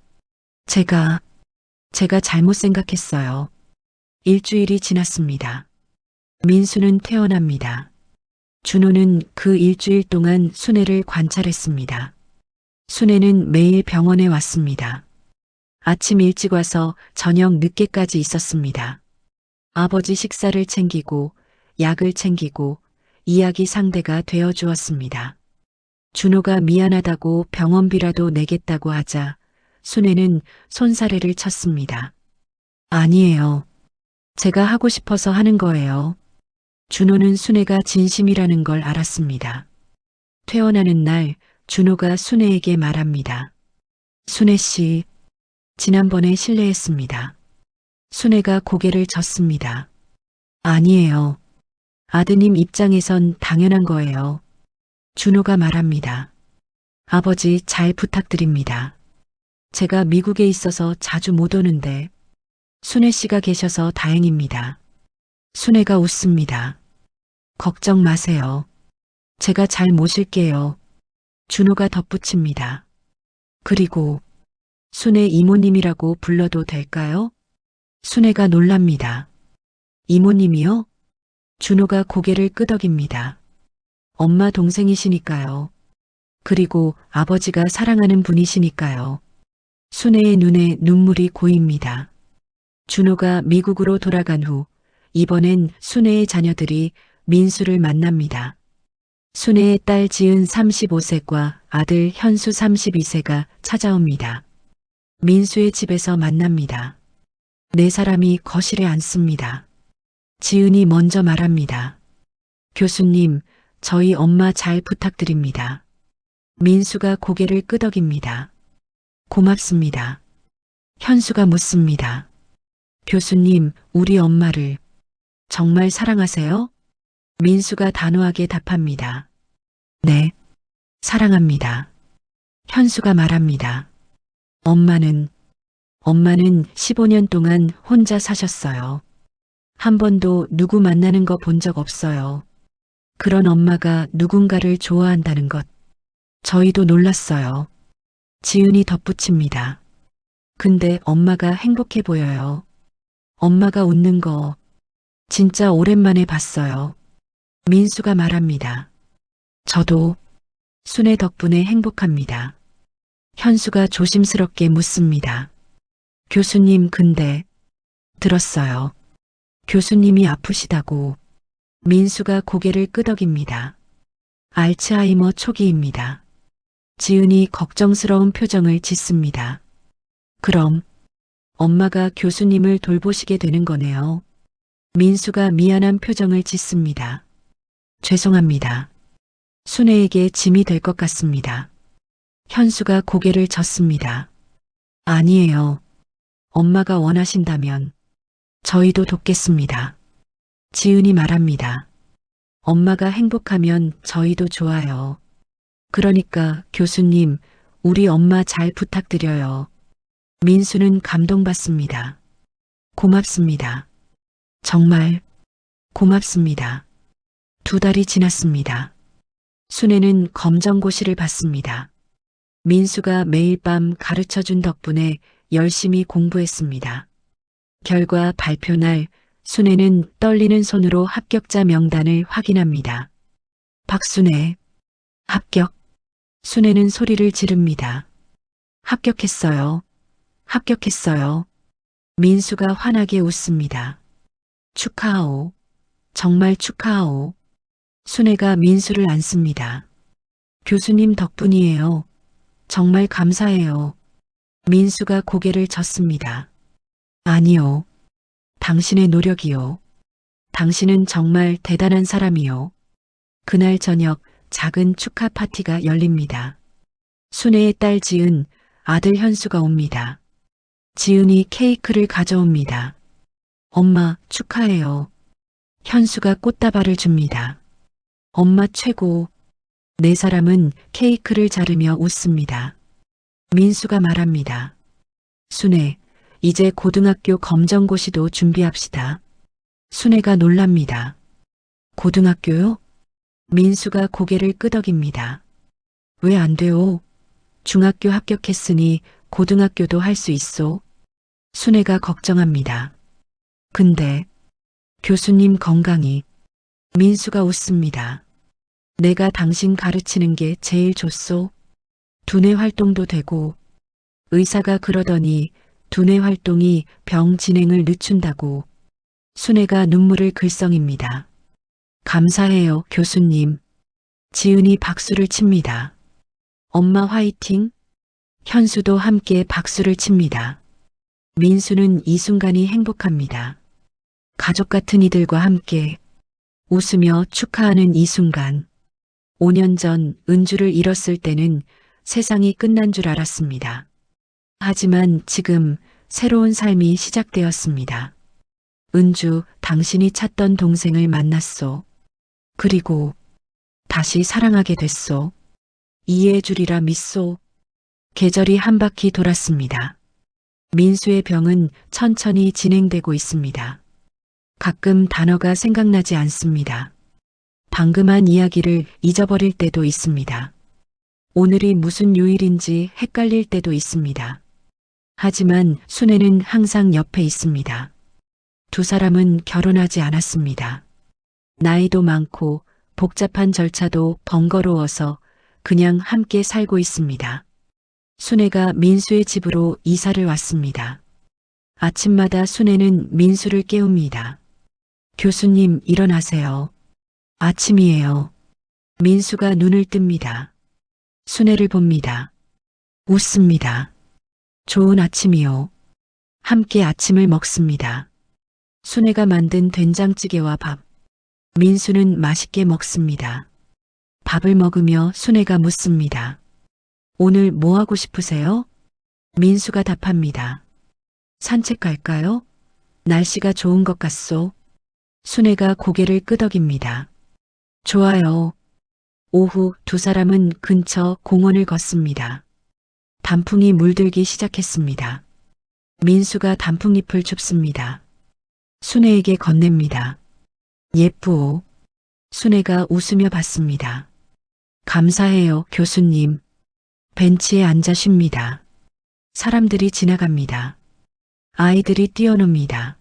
제가 잘못 생각했어요. 일주일이 지났습니다. 민수는 퇴원합니다. 준호는 그 일주일 동안 순애를 관찰했습니다. 순애는 매일 병원에 왔습니다. 아침 일찍 와서 저녁 늦게까지 있었습니다. 아버지 식사를 챙기고 약을 챙기고 이야기 상대가 되어 주었습니다. 준호가 미안하다고 병원비라도 내겠다고 하자 순애는 손사래를 쳤습니다. 아니에요. 제가 하고 싶어서 하는 거예요. 준호는 순애가 진심이라는 걸 알았습니다. 퇴원하는 날 준호가 순애에게 말합니다. 순애 씨, 지난번에 실례했습니다. 순애가 고개를 젓습니다. 아니에요. 아드님 입장에선 당연한 거예요. 준호가 말합니다. 아버지 잘 부탁드립니다. 제가 미국에 있어서 자주 못 오는데 순애 씨가 계셔서 다행입니다. 순애가 웃습니다. 걱정 마세요. 제가 잘 모실게요. 준호가 덧붙입니다. 그리고 순애 이모님이라고 불러도 될까요? 순애가 놀랍니다. 이모님이요? 준호가 고개를 끄덕입니다. 엄마 동생이시니까요. 그리고 아버지가 사랑하는 분이시니까요. 순애의 눈에 눈물이 고입니다. 준호가 미국으로 돌아간 후 이번엔 순애의 자녀들이 민수를 만납니다. 순애의 딸 지은 35세과 아들 현수 32세가 찾아옵니다. 민수의 집에서 만납니다. 네 사람이 거실에 앉습니다. 지은이 먼저 말합니다. 교수님, 저희 엄마 잘 부탁드립니다. 민수가 고개를 끄덕입니다. 고맙습니다. 현수가 묻습니다. 교수님, 우리 엄마를 정말 사랑하세요? 민수가 단호하게 답합니다. 네, 사랑합니다. 현수가 말합니다. 엄마는 15년 동안 혼자 사셨어요. 한 번도 누구 만나는 거 본 적 없어요. 그런 엄마가 누군가를 좋아한다는 것. 저희도 놀랐어요. 지은이 덧붙입니다. 근데 엄마가 행복해 보여요. 엄마가 웃는 거 진짜 오랜만에 봤어요. 민수가 말합니다. 저도 순애 덕분에 행복합니다. 현수가 조심스럽게 묻습니다. 교수님 근데 들었어요. 교수님이 아프시다고. 민수가 고개를 끄덕입니다. 알츠하이머 초기입니다. 지은이 걱정스러운 표정을 짓습니다. 그럼 엄마가 교수님을 돌보시게 되는 거네요. 민수가 미안한 표정을 짓습니다. 죄송합니다. 순애에게 짐이 될 것 같습니다. 현수가 고개를 젓습니다. 아니에요. 엄마가 원하신다면 저희도 돕겠습니다. 지은이 말합니다. 엄마가 행복하면 저희도 좋아요. 그러니까 교수님, 우리 엄마 잘 부탁드려요. 민수는 감동받습니다. 고맙습니다. 정말 고맙습니다. 2달이 지났습니다. 순애는 검정고시를 받습니다. 민수가 매일 밤 가르쳐준 덕분에 열심히 공부했습니다. 결과 발표 날 순애는 떨리는 손으로 합격자 명단을 확인합니다. 박순애, 합격. 순애는 소리를 지릅니다. 합격했어요. 합격했어요. 민수가 환하게 웃습니다. 축하하오. 정말 축하하오. 순애가 민수를 안습니다. 교수님 덕분이에요. 정말 감사해요. 민수가 고개를 젓습니다. 아니요. 당신의 노력이요. 당신은 정말 대단한 사람이요. 그날 저녁 작은 축하 파티가 열립니다. 순애의 딸 지은, 아들 현수가 옵니다. 지은이 케이크를 가져옵니다. 엄마, 축하해요. 현수가 꽃다발을 줍니다. 엄마 최고. 네 사람은 케이크를 자르며 웃습니다. 민수가 말합니다. 순애, 이제 고등학교 검정고시도 준비합시다. 순애가 놀랍니다. 고등학교요? 민수가 고개를 끄덕입니다. 왜 안 돼요? 중학교 합격했으니 고등학교도 할 수 있어. 순애가 걱정합니다. 근데 교수님 건강이. 민수가 웃습니다. 내가 당신 가르치는 게 제일 좋소. 두뇌 활동도 되고. 의사가 그러더니 두뇌 활동이 병 진행을 늦춘다고. 순애가 눈물을 글썽입니다. 감사해요, 교수님. 지은이 박수를 칩니다. 엄마 화이팅. 현수도 함께 박수를 칩니다. 민수는 이 순간이 행복합니다. 가족 같은 이들과 함께 웃으며 축하하는 이 순간. 5년 전 은주를 잃었을 때는 세상이 끝난 줄 알았습니다. 하지만 지금 새로운 삶이 시작되었습니다. 은주, 당신이 찾던 동생을 만났소. 그리고 다시 사랑하게 됐소. 이해해 주리라 믿소. 계절이 한 바퀴 돌았습니다. 민수의 병은 천천히 진행되고 있습니다. 가끔 단어가 생각나지 않습니다. 방금 한 이야기를 잊어버릴 때도 있습니다. 오늘이 무슨 요일인지 헷갈릴 때도 있습니다. 하지만 순애는 항상 옆에 있습니다. 두 사람은 결혼하지 않았습니다. 나이도 많고 복잡한 절차도 번거로워서 그냥 함께 살고 있습니다. 순애가 민수의 집으로 이사를 왔습니다. 아침마다 순애는 민수를 깨웁니다. 교수님 일어나세요. 아침이에요. 민수가 눈을 뜹니다. 순애를 봅니다. 웃습니다. 좋은 아침이요. 함께 아침을 먹습니다. 순애가 만든 된장찌개와 밥. 민수는 맛있게 먹습니다. 밥을 먹으며 순애가 묻습니다. 오늘 뭐 하고 싶으세요? 민수가 답합니다. 산책 갈까요? 날씨가 좋은 것 같소. 순애가 고개를 끄덕입니다. 좋아요. 오후 두 사람은 근처 공원을 걷습니다. 단풍이 물들기 시작했습니다. 민수가 단풍잎을 줍습니다. 순애에게 건넵니다. 예쁘오. 순애가 웃으며 받습니다. 감사해요, 교수님. 벤치에 앉아 쉽니다. 사람들이 지나갑니다. 아이들이 뛰어놉니다.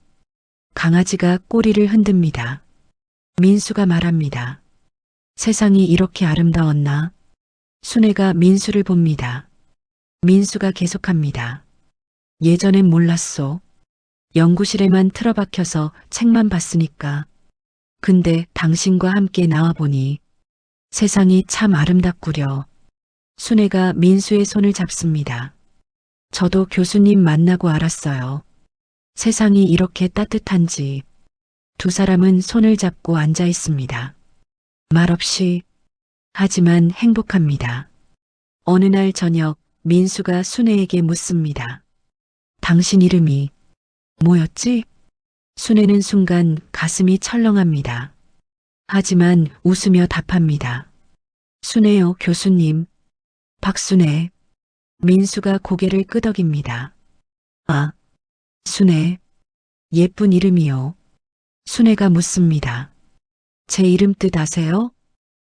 강아지가 꼬리를 흔듭니다. 민수가 말합니다. 세상이 이렇게 아름다웠나? 순애가 민수를 봅니다. 민수가 계속합니다. 예전엔 몰랐소. 연구실에만 틀어박혀서 책만 봤으니까. 근데 당신과 함께 나와보니 세상이 참 아름답구려. 순애가 민수의 손을 잡습니다. 저도 교수님 만나고 알았어요. 세상이 이렇게 따뜻한지. 두 사람은 손을 잡고 앉아 있습니다. 말없이, 하지만 행복합니다. 어느 날 저녁 민수가 순애에게 묻습니다. 당신 이름이 뭐였지? 순애는 순간 가슴이 철렁합니다. 하지만 웃으며 답합니다. 순애요, 교수님. 박순애. 민수가 고개를 끄덕입니다. 아, 순애. 예쁜 이름이요. 순애가 묻습니다. 제 이름 뜻 아세요?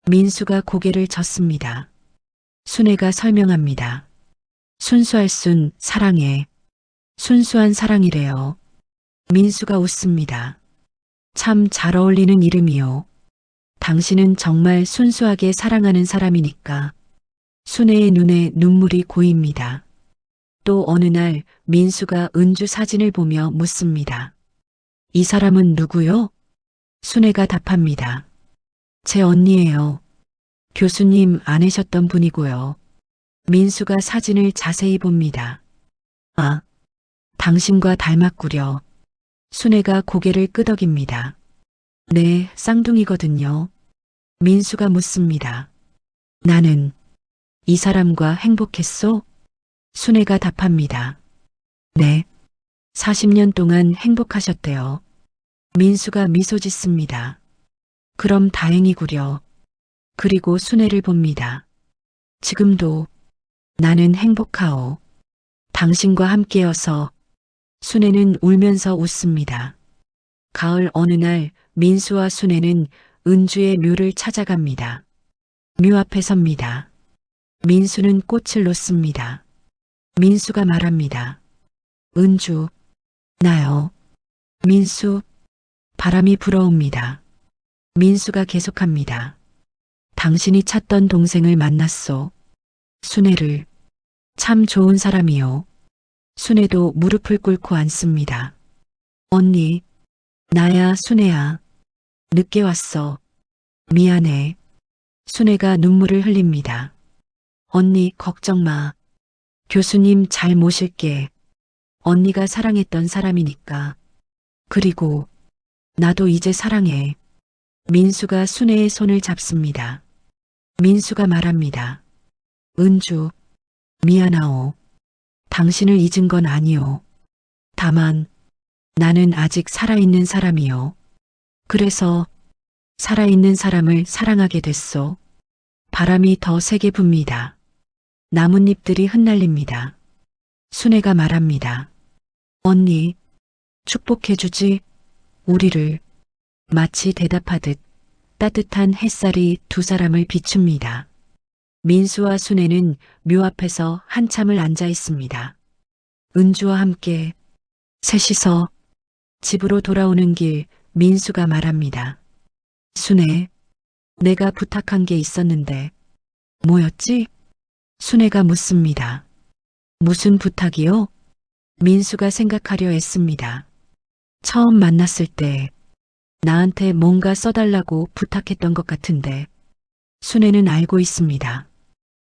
민수가 고개를 젓습니다. 순애가 설명합니다. 순수할 순, 사랑해. 순수한 사랑이래요. 민수가 웃습니다. 참 잘 어울리는 이름이요. 당신은 정말 순수하게 사랑하는 사람이니까. 순애의 눈에 눈물이 고입니다. 또 어느 날 민수가 은주 사진을 보며 묻습니다. 이 사람은 누구요? 순애가 답합니다. 제 언니예요. 교수님 아내셨던 분이고요. 민수가 사진을 자세히 봅니다. 아, 당신과 닮았구려. 순애가 고개를 끄덕입니다. 네, 쌍둥이거든요. 민수가 묻습니다. 나는 이 사람과 행복했소? 순애가 답합니다. 네, 40년 동안 행복하셨대요. 민수가 미소 짓습니다. 그럼 다행이구려. 그리고 순애를 봅니다. 지금도 나는 행복하오. 당신과 함께여서. 순애는 울면서 웃습니다. 가을 어느 날 민수와 순애는 은주의 묘를 찾아갑니다. 묘 앞에 섭니다. 민수는 꽃을 놓습니다. 민수가 말합니다. 은주, 나요. 민수, 바람이 불어옵니다. 민수가 계속합니다. 당신이 찾던 동생을 만났소. 순애를. 참 좋은 사람이요. 순애도 무릎을 꿇고 앉습니다. 언니, 나야 순애야. 늦게 왔어. 미안해. 순애가 눈물을 흘립니다. 언니 걱정 마. 교수님 잘 모실게. 언니가 사랑했던 사람이니까. 그리고 나도 이제 사랑해. 민수가 순애의 손을 잡습니다. 민수가 말합니다. 은주, 미안하오. 당신을 잊은 건 아니오. 다만 나는 아직 살아있는 사람이요. 그래서 살아있는 사람을 사랑하게 됐소. 바람이 더 세게 붑니다. 나뭇잎들이 흩날립니다. 순애가 말합니다. 언니, 축복해주지, 우리를. 마치 대답하듯 따뜻한 햇살이 두 사람을 비춥니다. 민수와 순애는 묘 앞에서 한참을 앉아 있습니다. 은주와 함께 셋이서 집으로 돌아오는 길 민수가 말합니다. 순애, 내가 부탁한 게 있었는데 뭐였지? 순애가 묻습니다. 무슨 부탁이요? 민수가 생각하려 했습니다. 처음 만났을 때 나한테 뭔가 써달라고 부탁했던 것 같은데 순애는 알고 있습니다.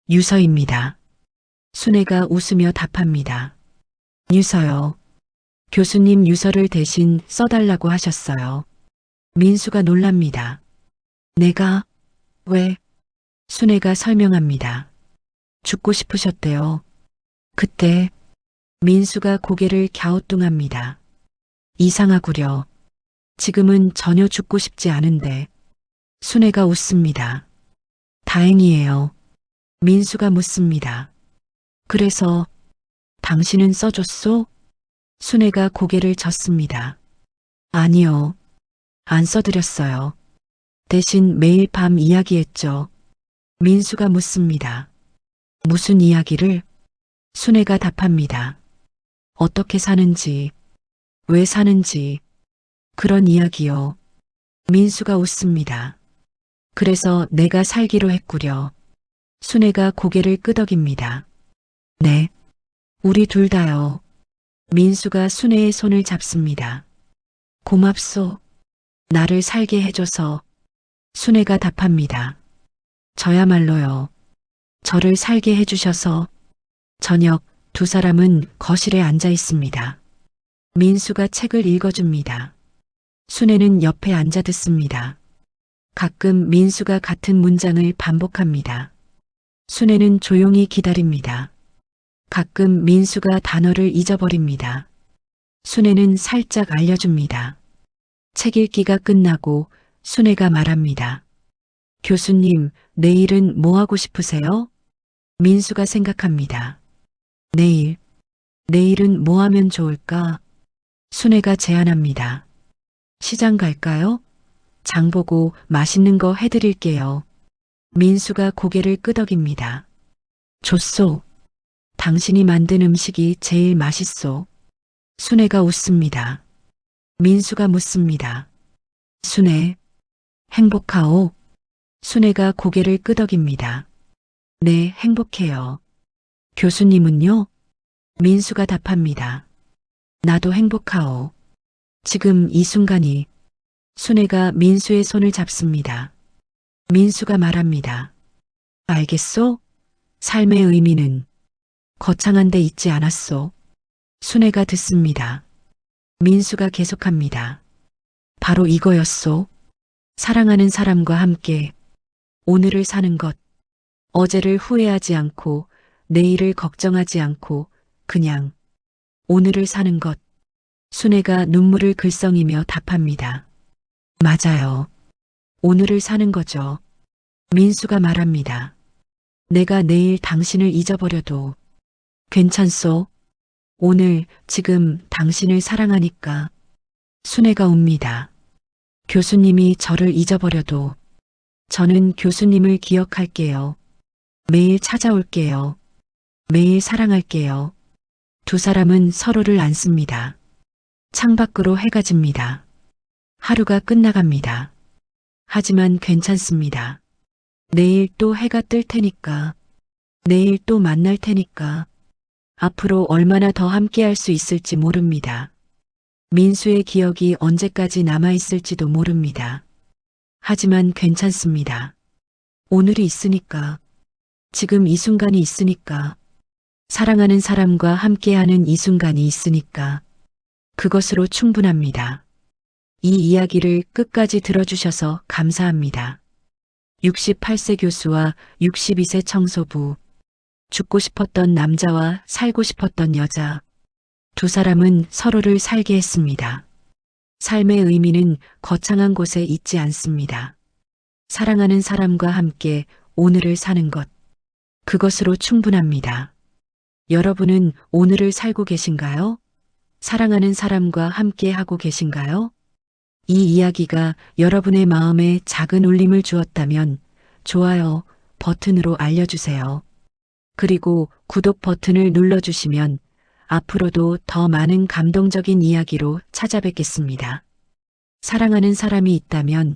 유서입니다. 순애가 웃으며 답합니다. 유서요. 교수님 유서를 대신 써달라고 하셨어요. 민수가 놀랍니다. 내가 왜? 순애가 설명합니다. 죽고 싶으셨대요. 그때 민수가 고개를 갸우뚱합니다. 이상하구려. 지금은 전혀 죽고 싶지 않은데. 순애가 웃습니다. 다행이에요. 민수가 묻습니다. 그래서 당신은 써줬소? 순애가 고개를 젓습니다. 아니요. 안 써드렸어요. 대신 매일 밤 이야기했죠. 민수가 묻습니다. 무슨 이야기를? 순애가 답합니다. 어떻게 사는지, 왜 사는지, 그런 이야기요. 민수가 웃습니다. 그래서 내가 살기로 했구려. 순애가 고개를 끄덕입니다. 네, 우리 둘 다요. 민수가 순애의 손을 잡습니다. 고맙소. 나를 살게 해줘서. 순애가 답합니다. 저야말로요. 저를 살게 해주셔서. 저녁 두 사람은 거실에 앉아 있습니다. 민수가 책을 읽어줍니다. 순애는 옆에 앉아 듣습니다. 가끔 민수가 같은 문장을 반복합니다. 순애는 조용히 기다립니다. 가끔 민수가 단어를 잊어버립니다. 순애는 살짝 알려줍니다. 책 읽기가 끝나고 순애가 말합니다. 교수님, 내일은 뭐 하고 싶으세요? 민수가 생각합니다. 내일은 뭐 하면 좋을까? 순애가 제안합니다. 시장 갈까요? 장 보고 맛있는 거 해드릴게요. 민수가 고개를 끄덕입니다. 좋소. 당신이 만든 음식이 제일 맛있소. 순애가 웃습니다. 민수가 묻습니다. 순애, 행복하오? 순애가 고개를 끄덕입니다. 네, 행복해요. 교수님은요? 민수가 답합니다. 나도 행복하오. 지금 이 순간이. 순애가 민수의 손을 잡습니다. 민수가 말합니다. 알겠소? 삶의 의미는 거창한 데 있지 않았소. 순애가 듣습니다. 민수가 계속합니다. 바로 이거였소. 사랑하는 사람과 함께 오늘을 사는 것. 어제를 후회하지 않고 내일을 걱정하지 않고 그냥 오늘을 사는 것. 순애가 눈물을 글썽이며 답합니다. 맞아요. 오늘을 사는 거죠. 민수가 말합니다. 내가 내일 당신을 잊어버려도 괜찮소? 오늘 지금 당신을 사랑하니까. 순애가 웁니다. 교수님이 저를 잊어버려도 저는 교수님을 기억할게요. 매일 찾아올게요. 매일 사랑할게요. 두 사람은 서로를 안습니다. 창밖으로 해가 집니다. 하루가 끝나갑니다. 하지만 괜찮습니다. 내일 또 해가 뜰 테니까. 내일 또 만날 테니까. 앞으로 얼마나 더 함께할 수 있을지 모릅니다. 민수의 기억이 언제까지 남아있을지도 모릅니다. 하지만 괜찮습니다. 오늘이 있으니까. 지금 이 순간이 있으니까. 사랑하는 사람과 함께하는 이 순간이 있으니까. 그것으로 충분합니다. 이 이야기를 끝까지 들어주셔서 감사합니다. 68세 교수와 62세 청소부. 죽고 싶었던 남자와 살고 싶었던 여자. 두 사람은 서로를 살게 했습니다. 삶의 의미는 거창한 곳에 있지 않습니다. 사랑하는 사람과 함께 오늘을 사는 것. 그것으로 충분합니다. 여러분은 오늘을 살고 계신가요? 사랑하는 사람과 함께 하고 계신가요? 이 이야기가 여러분의 마음에 작은 울림을 주었다면 좋아요 버튼으로 알려주세요. 그리고 구독 버튼을 눌러주시면 앞으로도 더 많은 감동적인 이야기로 찾아뵙겠습니다. 사랑하는 사람이 있다면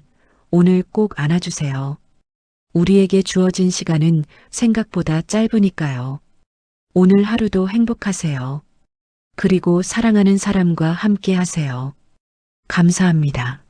오늘 꼭 안아주세요. 우리에게 주어진 시간은 생각보다 짧으니까요. 오늘 하루도 행복하세요. 그리고 사랑하는 사람과 함께 하세요. 감사합니다.